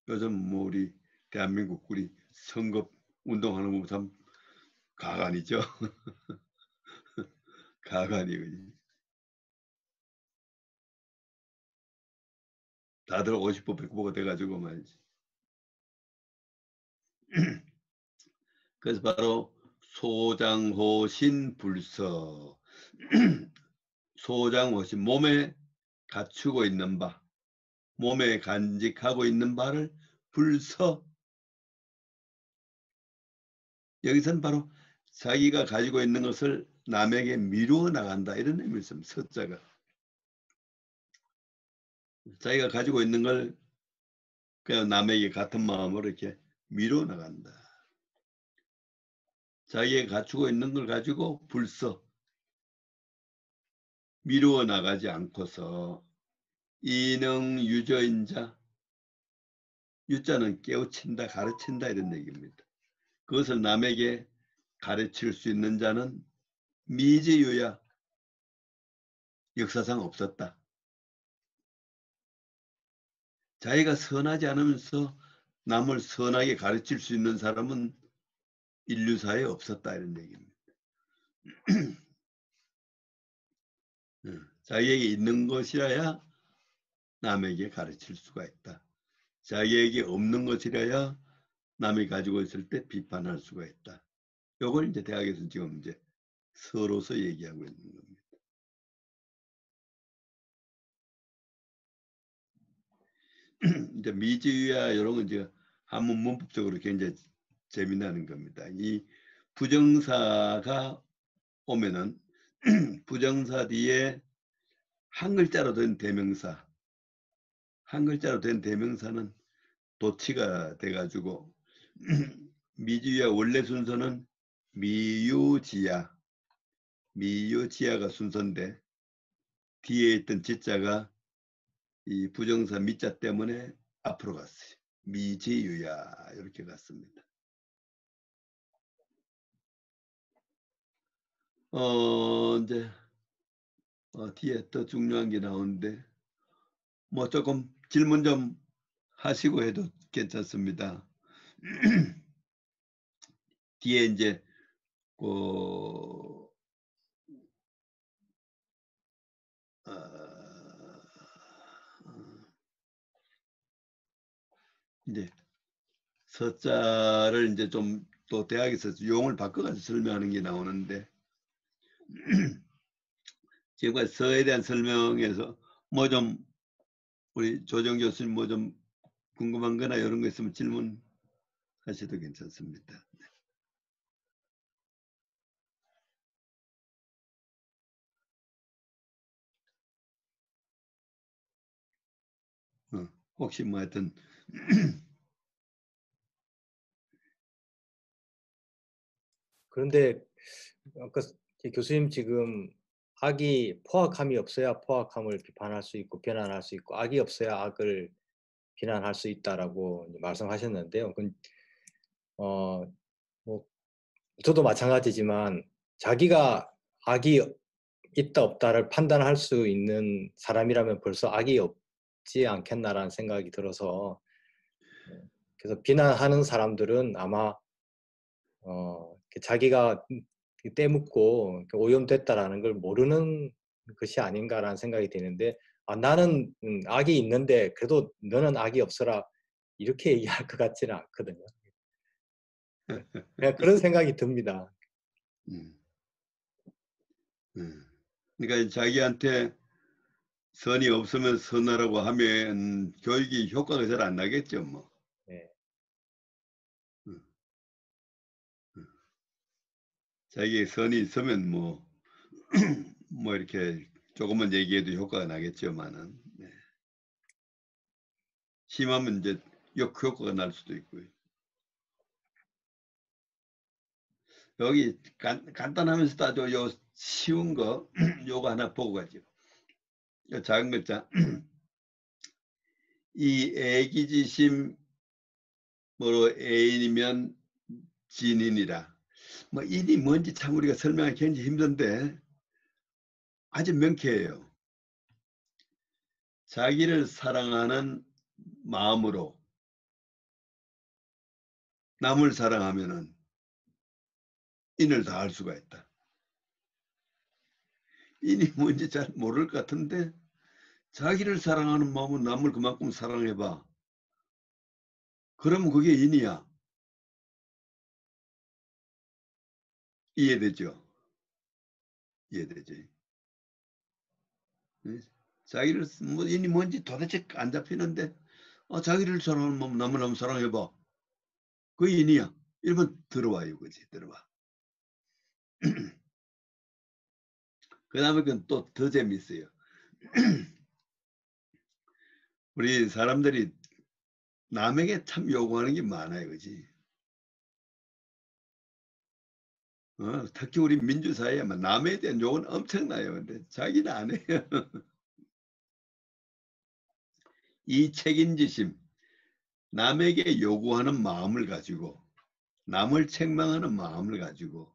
요즘 뭐 우리 대한민국 우리 선거 운동하는 거 참 가관이죠. 가관이. 다들 50보 100보가 돼가지고 말이지. 그래서 바로 소장호신 불서 소장호신 몸에 갖추고 있는 바 몸에 간직하고 있는 바를 불서 여기서는 바로 자기가 가지고 있는 것을 남에게 미루어 나간다 이런 의미를 씁니다. 서자가 자기가 가지고 있는 걸 그냥 남에게 같은 마음으로 이렇게 미루어 나간다. 자기가 갖추고 있는 걸 가지고 불서 미루어 나가지 않고서 이능 유저인 자 유자는 깨우친다 가르친다 이런 얘기입니다. 그것을 남에게 가르칠 수 있는 자는 미지유야 역사상 없었다. 자기가 선하지 않으면서 남을 선하게 가르칠 수 있는 사람은 인류사에 없었다 이런 얘기입니다. 자기에게 있는 것이라야 남에게 가르칠 수가 있다. 자기에게 없는 것이라야 남이 가지고 있을 때 비판할 수가 있다. 이걸 이제 대학에서 지금 이제 서로서 얘기하고 있는 겁니다. 이제 미지유야 이런 건 이제 한문 문법적으로 굉장히 재미나는 겁니다. 이 부정사가 오면은 부정사 뒤에 한 글자로 된 대명사, 한 글자로 된 대명사는 도치가 돼가지고 미지유야 원래 순서는 미유지야, 미유지야가 순서인데 뒤에 있던 지자가 이 부정사 미자 때문에 앞으로 갔어요. 미지유야 이렇게 갔습니다. 이제 뒤에 더 중요한 게 나오는데 뭐 조금 질문 좀 하시고 해도 괜찮습니다. 뒤에 이제 그 이제 서자를 이제 좀 또 대학에서 용어를 바꿔가지고 설명하는 게 나오는데 지금까지 서에 대한 설명에서 뭐 좀 우리 조정 교수님 뭐 좀 궁금한 거나 이런 거 있으면 질문하셔도 괜찮습니다. 혹시 뭐 하여튼 그런데 아까 교수님 지금 악이 포악함이 없어야 포악함을 비판할 수 있고 비난할 수 있고 악이 없어야 악을 비난할 수 있다라고 말씀하셨는데요. 뭐 저도 마찬가지지만 자기가 악이 있다 없다를 판단할 수 있는 사람이라면 벌써 악이 없지 않겠나라는 생각이 들어서 그래서 비난하는 사람들은 아마 자기가 때묻고 오염됐다라는 걸 모르는 것이 아닌가라는 생각이 드는데 나는 악이 있는데 그래도 너는 악이 없어라 이렇게 얘기할 것 같지는 않거든요. 그냥 그런 생각이 듭니다. 음, 그러니까 자기한테 선이 없으면 선하라고 하면 교육이 효과가 잘 안 나겠죠, 뭐. 네. 음, 자기의 선이 있으면 뭐, 뭐 이렇게 조금만 얘기해도 효과가 나겠지만은 네. 심하면 이제 역효과가 날 수도 있고요. 여기 간단하면서도 아주 요 쉬운 거 요거 하나 보고 가죠. 요 작은 글자 이 애기지심 뭐로 애인이면 진인이라 뭐 인이 뭔지 참 우리가 설명하기 굉장히 힘든데 아주 명쾌해요. 자기를 사랑하는 마음으로 남을 사랑하면은 인을 다할 수가 있다. 인이 뭔지 잘 모를 것 같은데 자기를 사랑하는 마음은 남을 그만큼 사랑해봐. 그러면 그게 인이야. 이해되죠? 이해되지? 자기를 뭐 인이 뭔지 도대체 안 잡히는데 자기를 사랑하는 마음 남을 한번 사랑해봐. 그 인이야. 이러면 들어와요. 그지? 들어와. 그 다음에 그건 또 더 재밌어요. 우리 사람들이 남에게 참 요구하는 게 많아요. 그지? 특히 우리 민주사회에 남에 대한 요구는 엄청나요. 근데 자기는 안 해요. 이 책임지심, 남에게 요구하는 마음을 가지고 남을 책망하는 마음을 가지고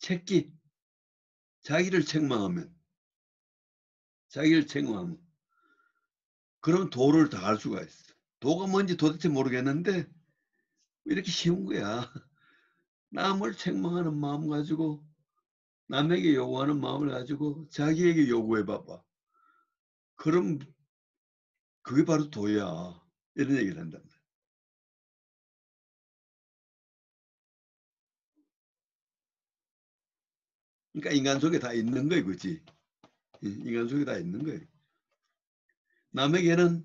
책기, 자기를 책망하면 그럼 도를 다 할 수가 있어. 도가 뭔지 도대체 모르겠는데 이렇게 쉬운 거야. 남을 책망하는 마음 가지고 남에게 요구하는 마음을 가지고 자기에게 요구해 봐봐. 그럼 그게 바로 도야. 이런 얘기를 한단 말이야. 그러니까 인간 속에 다 있는 거예요. 그렇지? 인간 속에 다 있는 거예요. 남에게는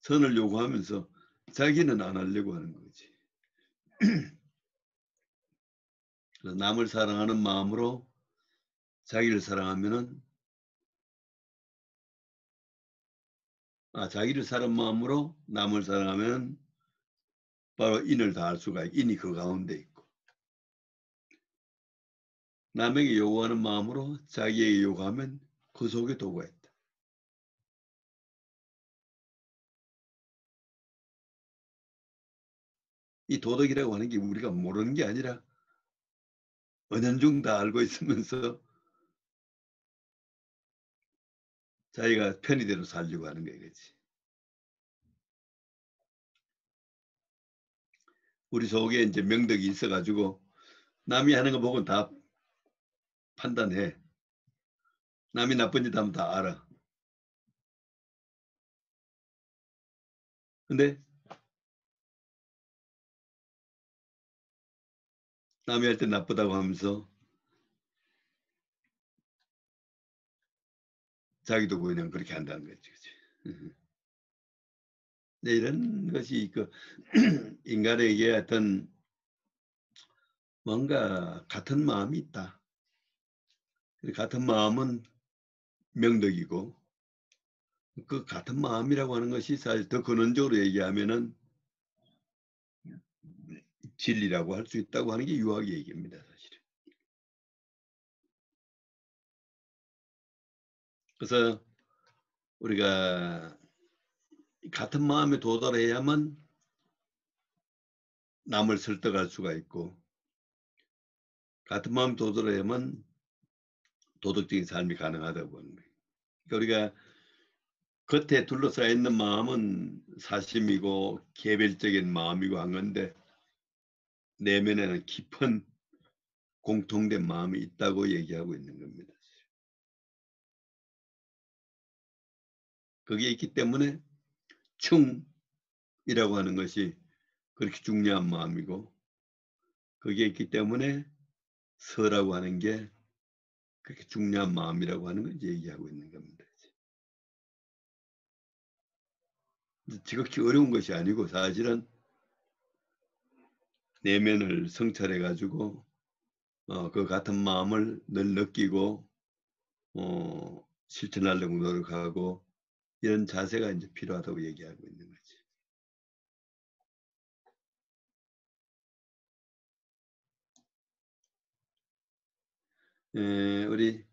선을 요구하면서 자기는 안 하려고 하는 거지. 그래서 남을 사랑하는 마음으로 자기를 사랑하면은 자기를 사랑하는 마음으로 남을 사랑하면 바로 인을 다할 수가 있고 인이 그 가운데 있고 남에게 요구하는 마음으로 자기에게 요구하면 그 속에 도가 있다. 이 도덕이라고 하는 게 우리가 모르는 게 아니라 은연중 다 알고 있으면서 자기가 편의대로 살려고 하는 거야, 그렇지? 우리 속에 이제 명덕이 있어가지고 남이 하는 거 보고 다 판단해. 남이 나쁜 짓 하면 다 알아. 근데 남이 할 때 나쁘다고 하면서 자기도 그냥 그렇게 한다는 거지. 그치? 네, 이런 것이 그 인간에게 어떤 뭔가 같은 마음이 있다. 같은 마음은 명덕이고 그 같은 마음이라고 하는 것이 사실 더 근원적으로 얘기하면은 진리라고 할 수 있다고 하는 게 유학의 얘기입니다, 사실은. 그래서 우리가 같은 마음에 도달해야만 남을 설득할 수가 있고 같은 마음 도달해야만 도덕적인 삶이 가능하다고 하는 거예요. 그러니까 우리가 겉에 둘러싸여 있는 마음은 사심이고 개별적인 마음이고 한 건데 내면에는 깊은 공통된 마음이 있다고 얘기하고 있는 겁니다. 그게 있기 때문에 충이라고 하는 것이 그렇게 중요한 마음이고 그게 있기 때문에 서라고 하는 게 그렇게 중요한 마음이라고 하는 걸 얘기하고 있는 겁니다. 지극히 어려운 것이 아니고 사실은 내면을 성찰해 가지고 그 같은 마음을 늘 느끼고 실천하려고 노력하고 이런 자세가 이제 필요하다고 얘기하고 있는 거지. 우리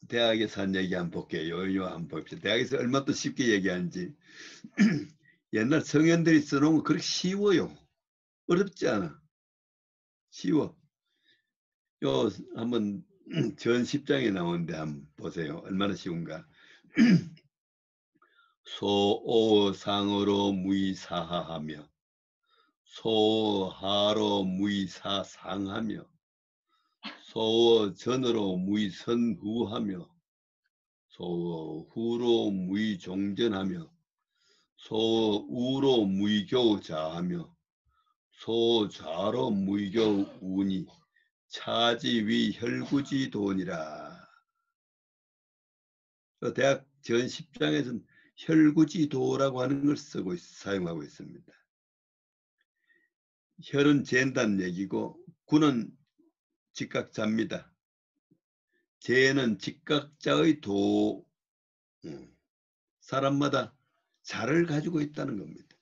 대학에서 한 얘기 한번 볼게요. 요 한번 봅시다. 대학에서 얼마나 또 쉽게 얘기하는지. 옛날 성현들이 써놓은 거 그렇게 쉬워요. 어렵지 않아. 쉬워. 요 한번 전 10장에 나오는데 한번 보세요. 얼마나 쉬운가. 소오상으로 무의사하하며 소하로 무의사상하며 소전으로 무의선후하며 소후로 무의종전하며 소우로 무의교자하며 소좌로 무의교운이 차지위 혈구지도니라. 대학 전 10장에서는 혈구지도라고 하는 걸 사용하고 있습니다. 혈은 잰다는 얘기고 구는 직각자입니다. 재는 직각자의 도, 사람마다 자를 가지고 있다는 겁니다.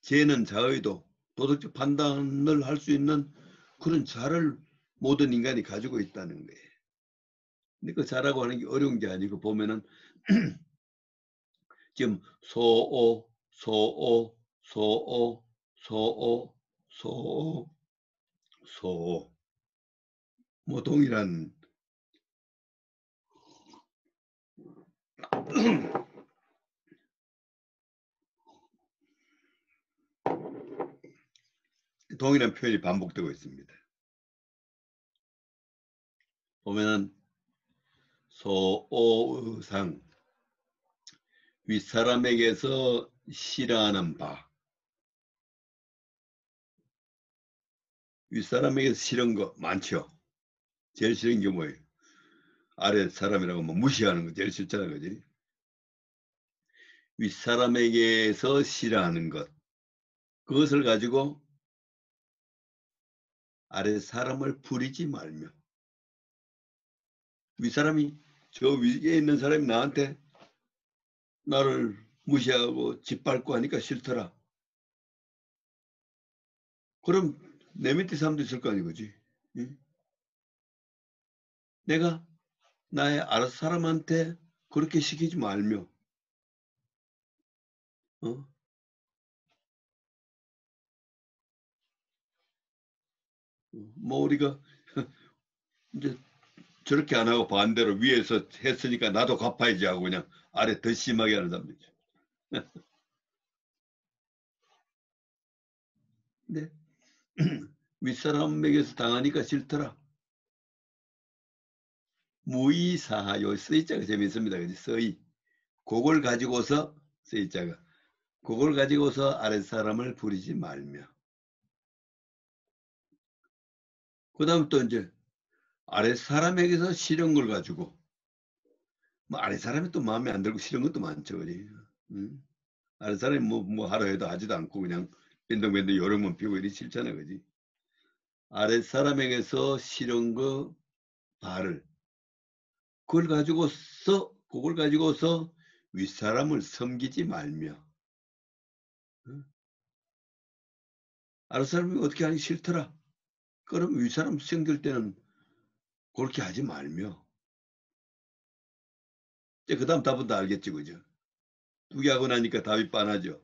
재는 자의도, 도덕적 판단을 할 수 있는 그런 자를 모든 인간이 가지고 있다는 거예요. 근데 그 자라고 하는 게 어려운 게 아니고 보면은 지금 소오, 소오, 소오, 소오, 소오, 소오 뭐 동일한 동일한 표현이 반복되고 있습니다. 보면은 소오의상 윗사람에게서 싫어하는 바 윗사람에게서 싫은 거 많죠. 제일 싫은 게 뭐예요? 아래 사람이라고 뭐 무시하는 거 제일 싫잖아요. 그지? 윗사람에게서 싫어하는 것 그것을 가지고 아래 사람을 부리지 말며 윗사람이 저 위에 있는 사람이 나한테 나를 무시하고 짓밟고 하니까 싫더라. 그럼 내 밑에 사람도 있을 거 아니고지. 응? 내가 나의 아래 사람한테 그렇게 시키지 말며 어? 뭐 우리가 이제 저렇게 안 하고 반대로 위에서 했으니까 나도 갚아야지 하고 그냥 아래 더 심하게 하는 사람이죠. 네. 윗사람에게서 당하니까 싫더라. 무의사하. 요 쓰이자가 재밌습니다. 그지? 쓰이. 그걸 가지고서 쓰이자가. 그걸 가지고서 아랫사람을 부리지 말며. 그 다음 또 이제 아랫사람에게서 싫은 걸 가지고 뭐 아랫사람이 또 마음에 안 들고 싫은 것도 많죠. 그지? 응? 아랫사람이 뭐 하려 해도 하지도 않고 그냥 빈둥빈둥 요령만 피우고 이리 싫잖아. 그지? 아랫사람에게서 싫은 거 발을 그걸 가지고서 윗사람을 섬기지 말며. 응? 아랫사람이 어떻게 하기 싫더라. 그럼 윗사람 섬길 때는 그렇게 하지 말며. 이제 그 다음 답은 다 알겠지. 그죠? 두 개 하고 나니까 답이 빤하죠.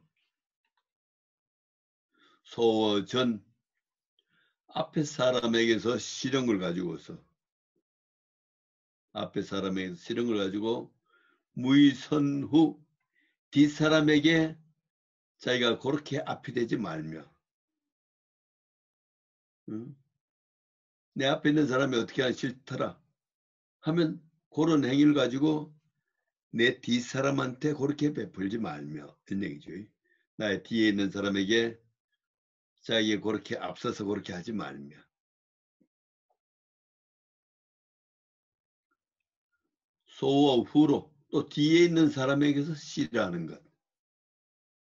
소전 앞에 사람에게서 싫은 걸 가지고서 앞에 사람에게서 싫은 걸 가지고 무의선후 뒷사람에게 자기가 그렇게 앞이 되지 말며. 응? 내 앞에 있는 사람이 어떻게 하기 싫더라 하면 그런 행위를 가지고 내 뒷사람한테 그렇게 베풀지 말며 이런 얘기죠. 나의 뒤에 있는 사람에게 자기가 그렇게 앞서서 그렇게 하지 말며. 소와 후로 또 뒤에 있는 사람에게서 싫어하는 것.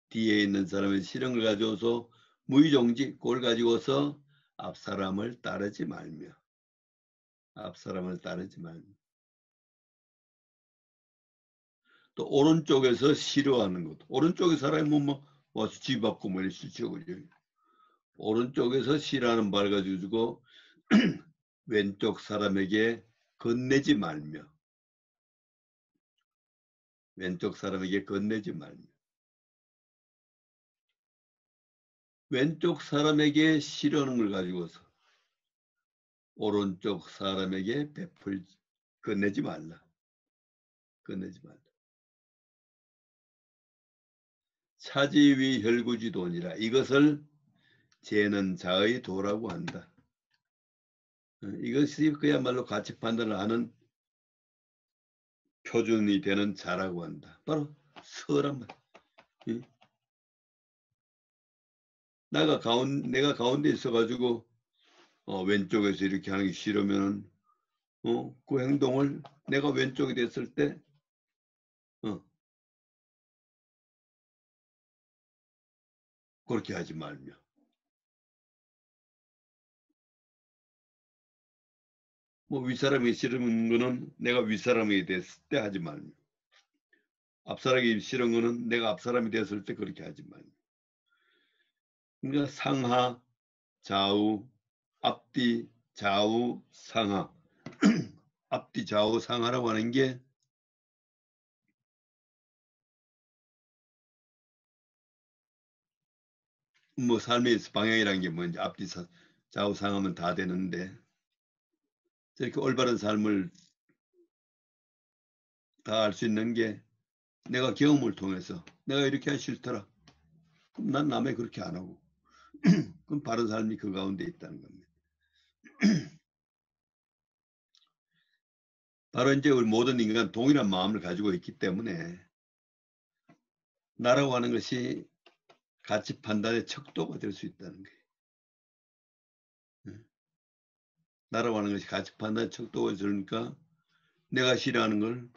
뒤에 있는 사람의 싫은 걸 가져서 무의종지 그걸 가지고서 앞사람을 따르지 말며. 앞사람을 따르지 말며. 또 오른쪽에서 싫어하는 것. 오른쪽에 사람이 뭐 와서 집 앞고 뭐 이러시죠. 그죠? 오른쪽에서 싫어하는 말 가지고 왼쪽 사람에게 건네지 말며. 왼쪽 사람에게 건네지 말며. 왼쪽 사람에게 싫어하는 걸 가지고서 오른쪽 사람에게 건네지 말라. 건네지 말라. 차지위 혈구지도니라. 이것을 재는 자의 도라고 한다. 이것이 그야말로 가치 판단을 하는 표준이 되는 자라고 한다. 바로 서란 말. 내가 가운데 있어가지고 왼쪽에서 이렇게 하는 게 싫으면 그 행동을 내가 왼쪽이 됐을 때 그렇게 하지 말며. 뭐 윗사람이 싫은 거는 내가 윗사람이 됐을 때 하지 말며. 앞사람이 싫은 거는 내가 앞사람이 됐을 때 그렇게 하지 말며. 그러니까 상하, 좌우, 앞뒤, 좌우, 상하. 앞뒤, 좌우, 상하라고 하는 게 뭐 삶의 방향이라는 게 뭔지 앞뒤, 좌우, 상하면 다 되는데 저렇게 올바른 삶을 다 알 수 있는 게 내가 경험을 통해서 내가 이렇게 하기 싫더라. 그럼 난 남의 그렇게 안 하고 그럼 바른 삶이 그 가운데 있다는 겁니다. 바로 이제 우리 모든 인간 동일한 마음을 가지고 있기 때문에 나라고 하는 것이 가치 판단의 척도가 될 수 있다는 거예요. 나라고 하는 것이 가치 판단의 척도가 되니까 내가 싫어하는 걸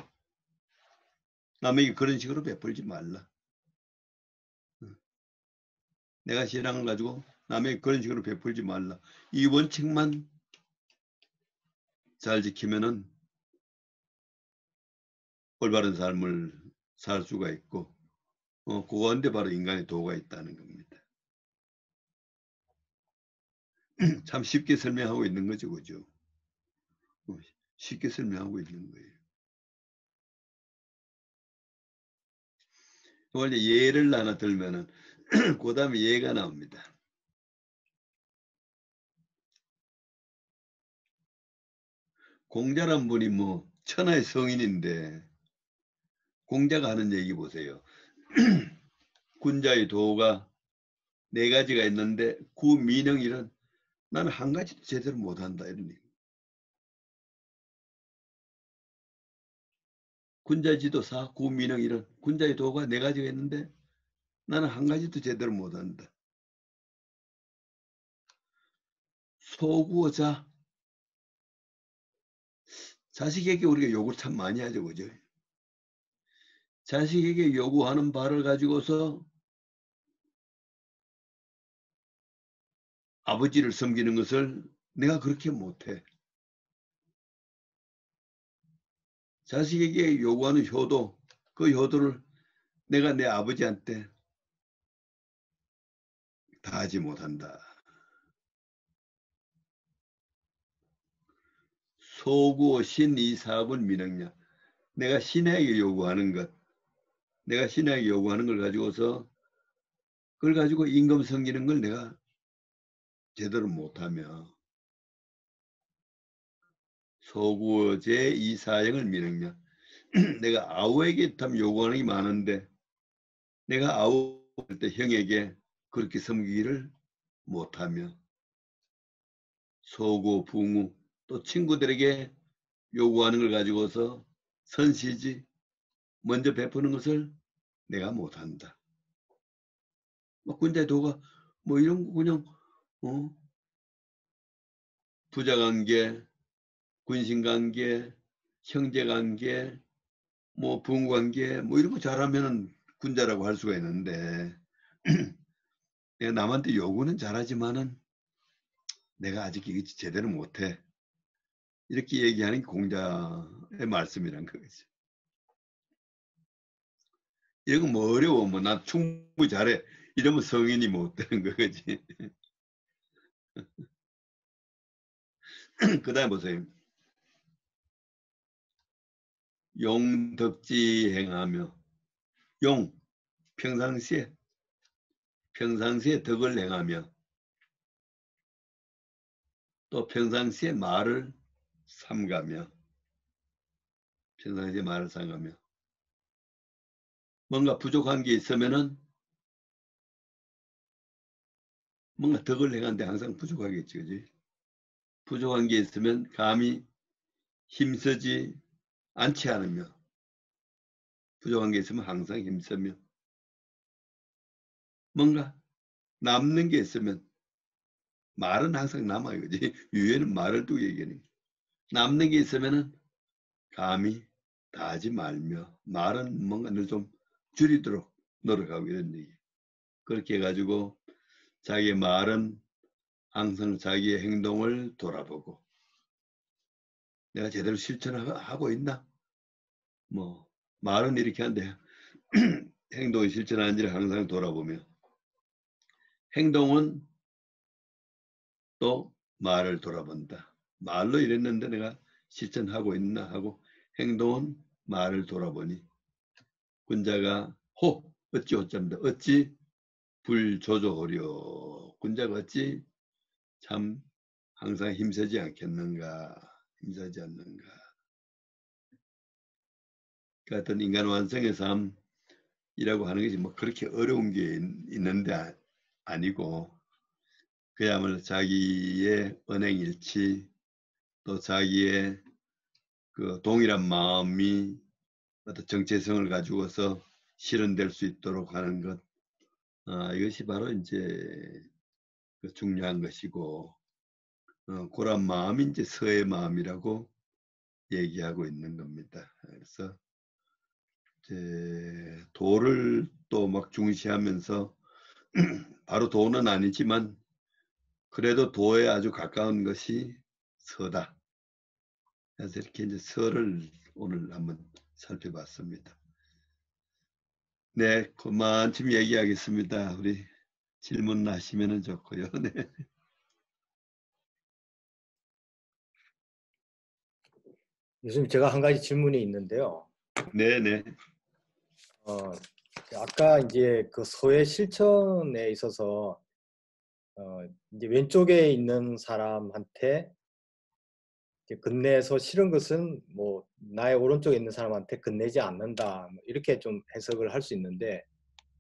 남에게 그런 식으로 베풀지 말라. 내가 싫어하는 걸 가지고 남에게 그런 식으로 베풀지 말라. 이 원칙만 잘 지키면은 올바른 삶을 살 수가 있고 그 가운데 바로 인간의 도가 있다는 겁니다. 참 쉽게 설명하고 있는 거죠. 그죠? 쉽게 설명하고 있는 거예요. 원래 예를 하나 들면은 그 다음에 예가 나옵니다. 공자란 분이 뭐 천하의 성인인데 공자가 하는 얘기 보세요. 군자의 도가 네 가지가 있는데 구민영일은 나는 한 가지도 제대로 못한다 이런 얘기. 군자지도사 구민영일은 군자의 도가 네 가지가 있는데 나는 한 가지도 제대로 못한다. 소구자 자식에게 우리가 요구를 참 많이 하죠, 그죠? 자식에게 요구하는 바를 가지고서 아버지를 섬기는 것을 내가 그렇게 못해. 자식에게 요구하는 효도, 그 효도를 내가 내 아버지한테 다하지 못한다. 소구 신이사분 민행냐. 내가 신에게 요구하는 것, 내가 신에게 요구하는 걸 가지고서 그걸 가지고 임금 섬기는 걸 내가 제대로 못하며 소구제 이사형을 민행냐. 내가 아우에게 참 요구하는 게 많은데 내가 아우 할 때 형에게 그렇게 섬기기를 못하며 소구 붕우 또 친구들에게 요구하는 걸 가지고서 선시지 먼저 베푸는 것을 내가 못한다. 뭐 군대 도가 뭐 이런 거 그냥 부자관계, 군신관계, 형제관계, 뭐 부모관계 뭐 이런 거 잘하면은 군자라고 할 수가 있는데 내가 남한테 요구는 잘하지만은 내가 아직 이게 제대로 못해. 이렇게 얘기하는 공자의 말씀이란 거겠죠. 이런 거 뭐 어려워. 뭐 난 충분히 잘해. 이러면 성인이 못 되는 거지. 그 다음에 보세요. 용덕지 행하며 용 평상시에 덕을 행하며 또 평상시에 말을 삼가며 평상시에 말을 삼가며 뭔가 부족한 게 있으면은 뭔가 덕을 행하는데 항상 부족하겠지, 그지? 부족한 게 있으면 감히 힘쓰지 않지 않으며 부족한 게 있으면 항상 힘쓰며 뭔가 남는 게 있으면 말은 항상 남아요, 그지? 유예는 말을 두고 얘기하는 남는 게 있으면은 감히 다하지 말며 말은 뭔가 늘 좀 줄이도록 노력하고 이런 얘기. 그렇게 해가지고 자기의 말은 항상 자기의 행동을 돌아보고 내가 제대로 실천하고 있나? 뭐 말은 이렇게 하는데 행동이 실천하는지를 항상 돌아보며 행동은 또 말을 돌아본다. 말로 이랬는데 내가 실천하고 있나 하고 행동은 말을 돌아보니 군자가 호 어찌 어쩝니다. 어찌 불조조하려 군자가 어찌 참 항상 힘쓰지 않겠는가 힘쓰지 않는가. 그 어떤 인간 완성의 삶이라고 하는 것이 뭐 그렇게 어려운 게 있는데 아니고 그야말로 자기의 언행일치 또 자기의 그 동일한 마음이 어떤 정체성을 가지고서 실현될 수 있도록 하는 것 이것이 바로 이제 그 중요한 것이고 그런 마음이 이제 서의 마음이라고 얘기하고 있는 겁니다. 그래서 이제 도를 또 막 중시하면서 바로 도는 아니지만 그래도 도에 아주 가까운 것이 서다. 그래서 이렇게 이제 서를 오늘 한번 살펴봤습니다. 네, 그만큼 얘기하겠습니다. 우리 질문하시면 좋고요. 네. 교수님, 제가 한 가지 질문이 있는데요. 네, 네. 어, 아까 이제 그 소외 실천에 있어서 이제 왼쪽에 있는 사람한테 이제 건네서 싫은 것은 뭐 나의 오른쪽에 있는 사람한테 건네지 않는다. 뭐 이렇게 좀 해석을 할 수 있는데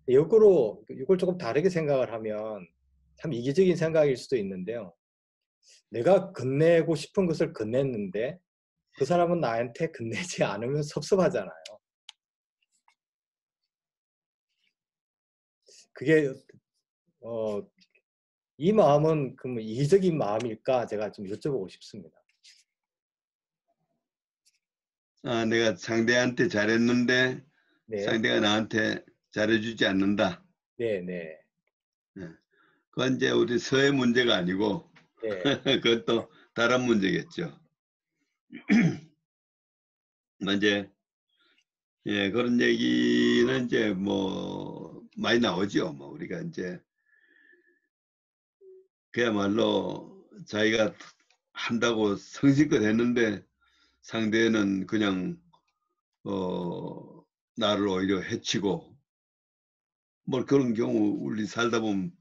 역으로 이걸 조금 다르게 생각을 하면 참 이기적인 생각일 수도 있는데요. 내가 건네고 싶은 것을 건넸는데 그 사람은 나한테 건네지 않으면 섭섭하잖아요. 그게 어, 이 마음은 그럼 이기적인 마음일까 제가 좀 여쭤보고 싶습니다. 아, 내가 상대한테 잘했는데 네, 상대가 나한테 잘해주지 않는다. 네, 네, 예. 그건 이제 우리 서해 문제가 아니고 네, 그건 또 다른 문제겠죠. 이제 예, 그런 얘기는 이제 뭐 많이 나오죠. 뭐 우리가 이제 그야말로 자기가 한다고 성실껏 했는데 상대는 그냥 나를 오히려 해치고 뭐 그런 경우 우리 살다 보면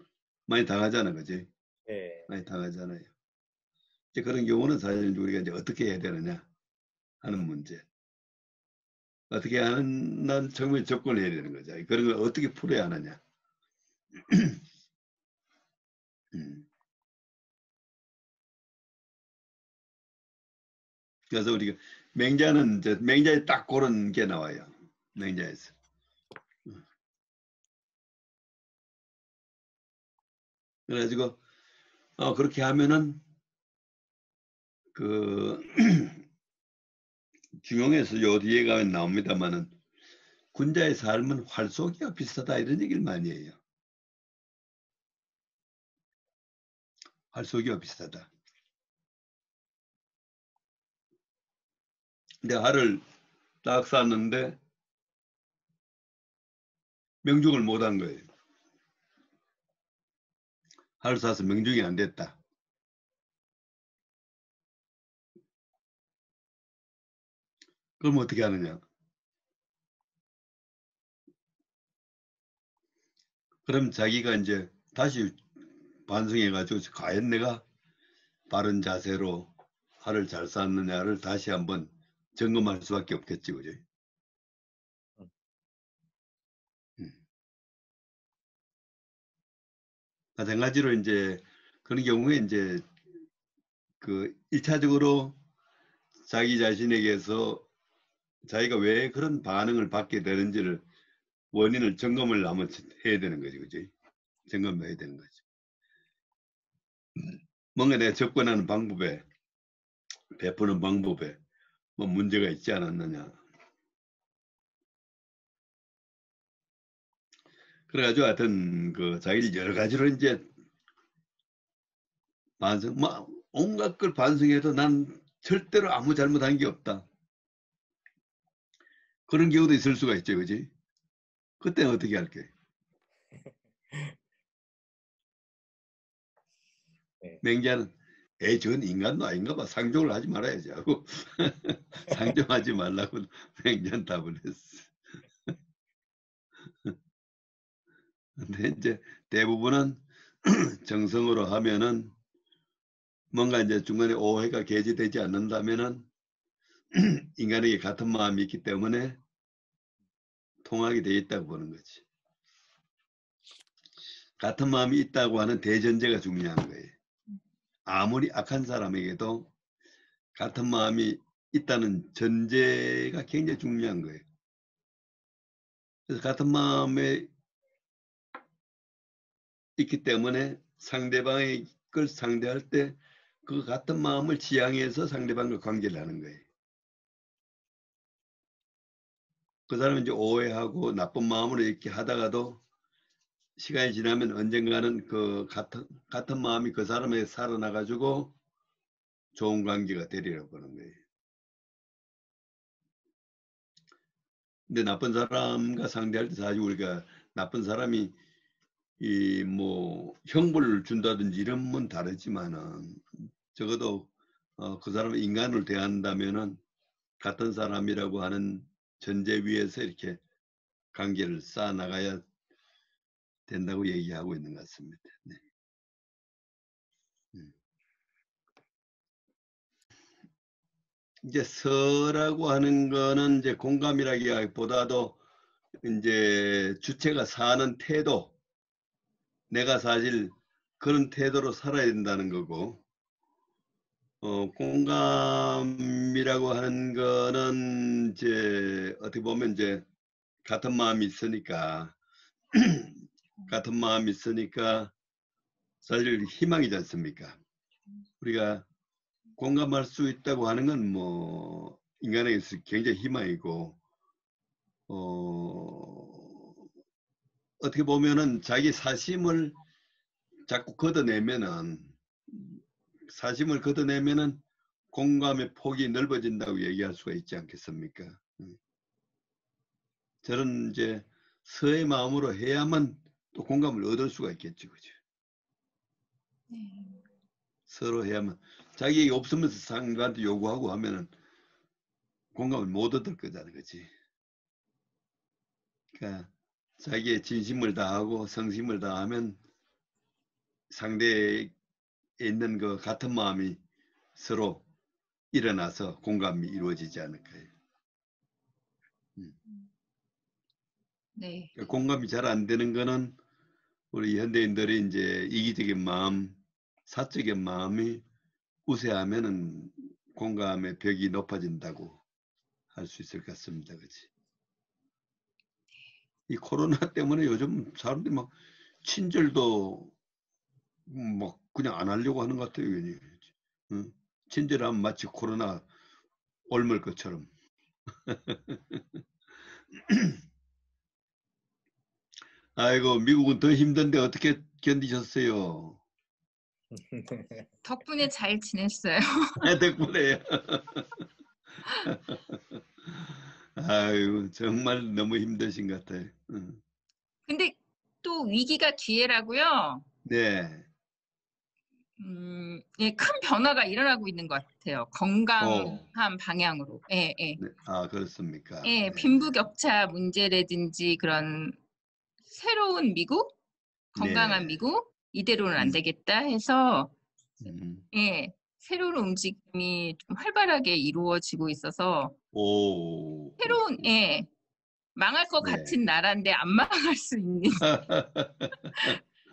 많이 당하잖아, 그지? 네, 많이 당하잖아요. 이제 그런 경우는 사실 우리가 이제 어떻게 해야 되느냐 하는 문제. 어떻게 하는 난 정말 접근해야 되는 거죠. 그런 걸 어떻게 풀어야 하느냐. 음. 그래서 우리가 맹자는 이제 맹자에 딱 그런 게 나와요. 맹자에서. 그래가지고 그렇게 하면은 그 중용에서 요 뒤에 가면 나옵니다만은 군자의 삶은 활쏘기와 비슷하다 이런 얘기를 많이 해요. 활쏘기와 비슷하다. 근데 활을 딱 쐈는데 명중을 못한 거예요. 활을 쏴서 명중이 안 됐다. 그럼 어떻게 하느냐? 그럼 자기가 이제 다시 반성해가지고 과연 내가 바른 자세로 활을 잘 쐈느냐를 다시 한번 점검할 수밖에 없겠지, 그죠? 음. 마찬가지로 이제 그런 경우에 이제 그 1차적으로 자기 자신에게서 자기가 왜 그런 반응을 받게 되는지를 원인을 점검을 한번 해야 되는 거지, 그지? 점검해야 되는 거지. 뭔가 내가 접근하는 방법에, 베푸는 방법에 뭐 문제가 있지 않았느냐. 그래가지고 하여튼 그 자기를 여러 가지로 이제 반성, 뭐 온갖 걸 반성해도 난 절대로 아무 잘못한 게 없다. 그런 경우도 있을 수가 있죠, 그지? 그때는 어떻게 할게? 네. 맹자는 전 인간도 아닌가 봐. 상종을 하지 말아야지 하고 상종하지 말라고 맹자는 답을 했어. 근데 이제 대부분은 정성으로 하면은 뭔가 이제 중간에 오해가 개지되지 않는다면은 인간에게 같은 마음이 있기 때문에 통하게 돼 있다고 보는 거지. 같은 마음이 있다고 하는 대전제가 중요한 거예요. 아무리 악한 사람에게도 같은 마음이 있다는 전제가 굉장히 중요한 거예요. 그래서 같은 마음에 있기 때문에 상대방의 걸 상대할 때 그 같은 마음을 지향해서 상대방과 관계를 하는 거예요. 그 사람은 이제 오해하고 나쁜 마음으로 이렇게 하다가도 시간이 지나면 언젠가는 그 같은 마음이 그 사람에게 살아나가지고 좋은 관계가 되리라고 보는 거예요. 근데 나쁜 사람과 상대할 때 사실 우리가 나쁜 사람이 이 뭐 형벌을 준다든지 이런 건 다르지만은 적어도 그 사람의 인간을 대한다면은 같은 사람이라고 하는 전제 위에서 이렇게 관계를 쌓아 나가야 된다고 얘기하고 있는 것 같습니다. 네. 이제 서라고 하는 거는 이제 공감이라기보다도 이제 주체가 사는 태도, 내가 사실 그런 태도로 살아야 된다는 거고, 공감이라고 하는 거는 이제 어떻게 보면 이제 같은 마음이 있으니까 같은 마음이 있으니까 사실 희망이지 않습니까? 우리가 공감할 수 있다고 하는 건 뭐 인간에게서 굉장히 희망이고, 어떻게 보면은 자기 사심을 자꾸 걷어내면은 공감의 폭이 넓어진다고 얘기할 수가 있지 않겠습니까? 저는 이제 서의 마음으로 해야만 또 공감을 얻을 수가 있겠죠, 그죠? 서로 해야만. 자기 없으면서 상대한테 요구하고 하면은 공감을 못 얻을 거잖아, 그치? 그러니까 자기의 진심을 다하고 성심을 다하면 상대에 있는 그 같은 마음이 서로 일어나서 공감이 이루어지지 않을까요? 네. 그러니까 공감이 잘 안 되는 거는 우리 현대인들이 이제 이기적인 마음, 사적인 마음이 우세하면은 공감의 벽이 높아진다고 할 수 있을 것 같습니다. 그렇지? 이 코로나 때문에 요즘 사람들이 막 친절도 막 그냥 안 하려고 하는 것 같아요. 응? 친절하면 마치 코로나 옮을 것처럼. 아이고, 미국은 더 힘든데 어떻게 견디셨어요? 덕분에 잘 지냈어요. 덕분에. 아유, 정말 너무 힘드신 것 같아요. 응. 근데 또 위기가 뒤에라고요. 네. 예, 큰 변화가 일어나고 있는 것 같아요. 오, 건강한 방향으로. 예, 예. 네. 아, 그렇습니까? 예, 네네. 빈부격차 문제라든지 그런 새로운 미국, 건강한 네. 미국, 이대로는 안 음, 되겠다 해서, 음. 예, 새로운 움직임이 좀 활발하게 이루어지고 있어서, 오, 새로운, 그렇군요. 예, 망할 것 네. 같은 나라인데 안 망할 수 있는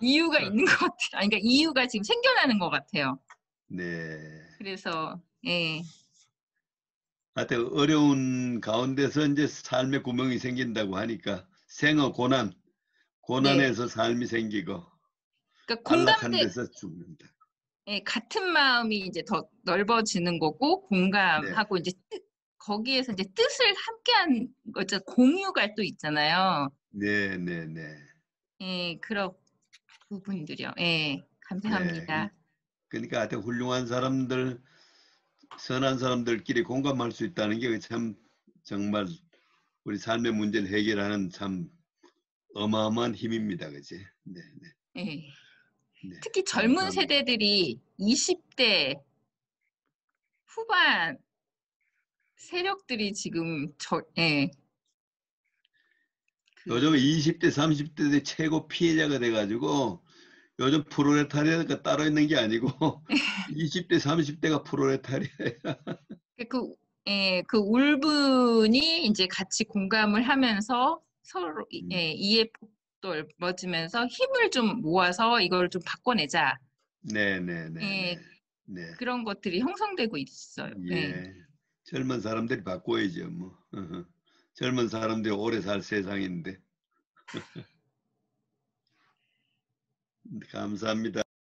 이유가 있는 것 같아요. 아니, 그러니까 이유가 지금 생겨나는 것 같아요. 네. 그래서, 예, 하여튼 어려운 가운데서 이제 삶의 구멍이 생긴다고 하니까 생어 고난, 네. 고난에서 삶이 생기고 그러니까 안락한 데서 죽는다. 예, 같은 마음이 이제 더 넓어지는 거고, 네. 공감하고 이제 거기에서 이제 뜻을 함께한 거죠. 공유가 또 있잖아요. 네, 네, 네. 예, 그런 부분들이요. 예, 네. 감사합니다. 그러니까 하여튼 훌륭한 사람들, 선한 사람들끼리 공감할 수 있다는 게 참 정말 우리 삶의 문제를 해결하는 참 어마어마한 힘입니다. 그지? 네, 네, 예. 네. 특히 젊은 감사합니다. 세대들이 20대 후반 세력들이 지금 예, 요즘 그, 20대, 30대들이 최고 피해자가 돼가지고 요즘 프롤레타리아가 따로 있는 게 아니고 20대, 30대가 프롤레타리아야. 그, 예, 그 울분이 이제 같이 공감을 하면서 서로 예, 이해폭도 넓어지면서 힘을 좀 모아서 이걸 좀 바꿔내자. 네, 네, 네, 네, 예, 네. 그런 것들이 형성되고 있어요. 예. 예. 젊은 사람들이 바꿔야죠, 뭐. 젊은 사람들이 오래 살 세상인데. 감사합니다.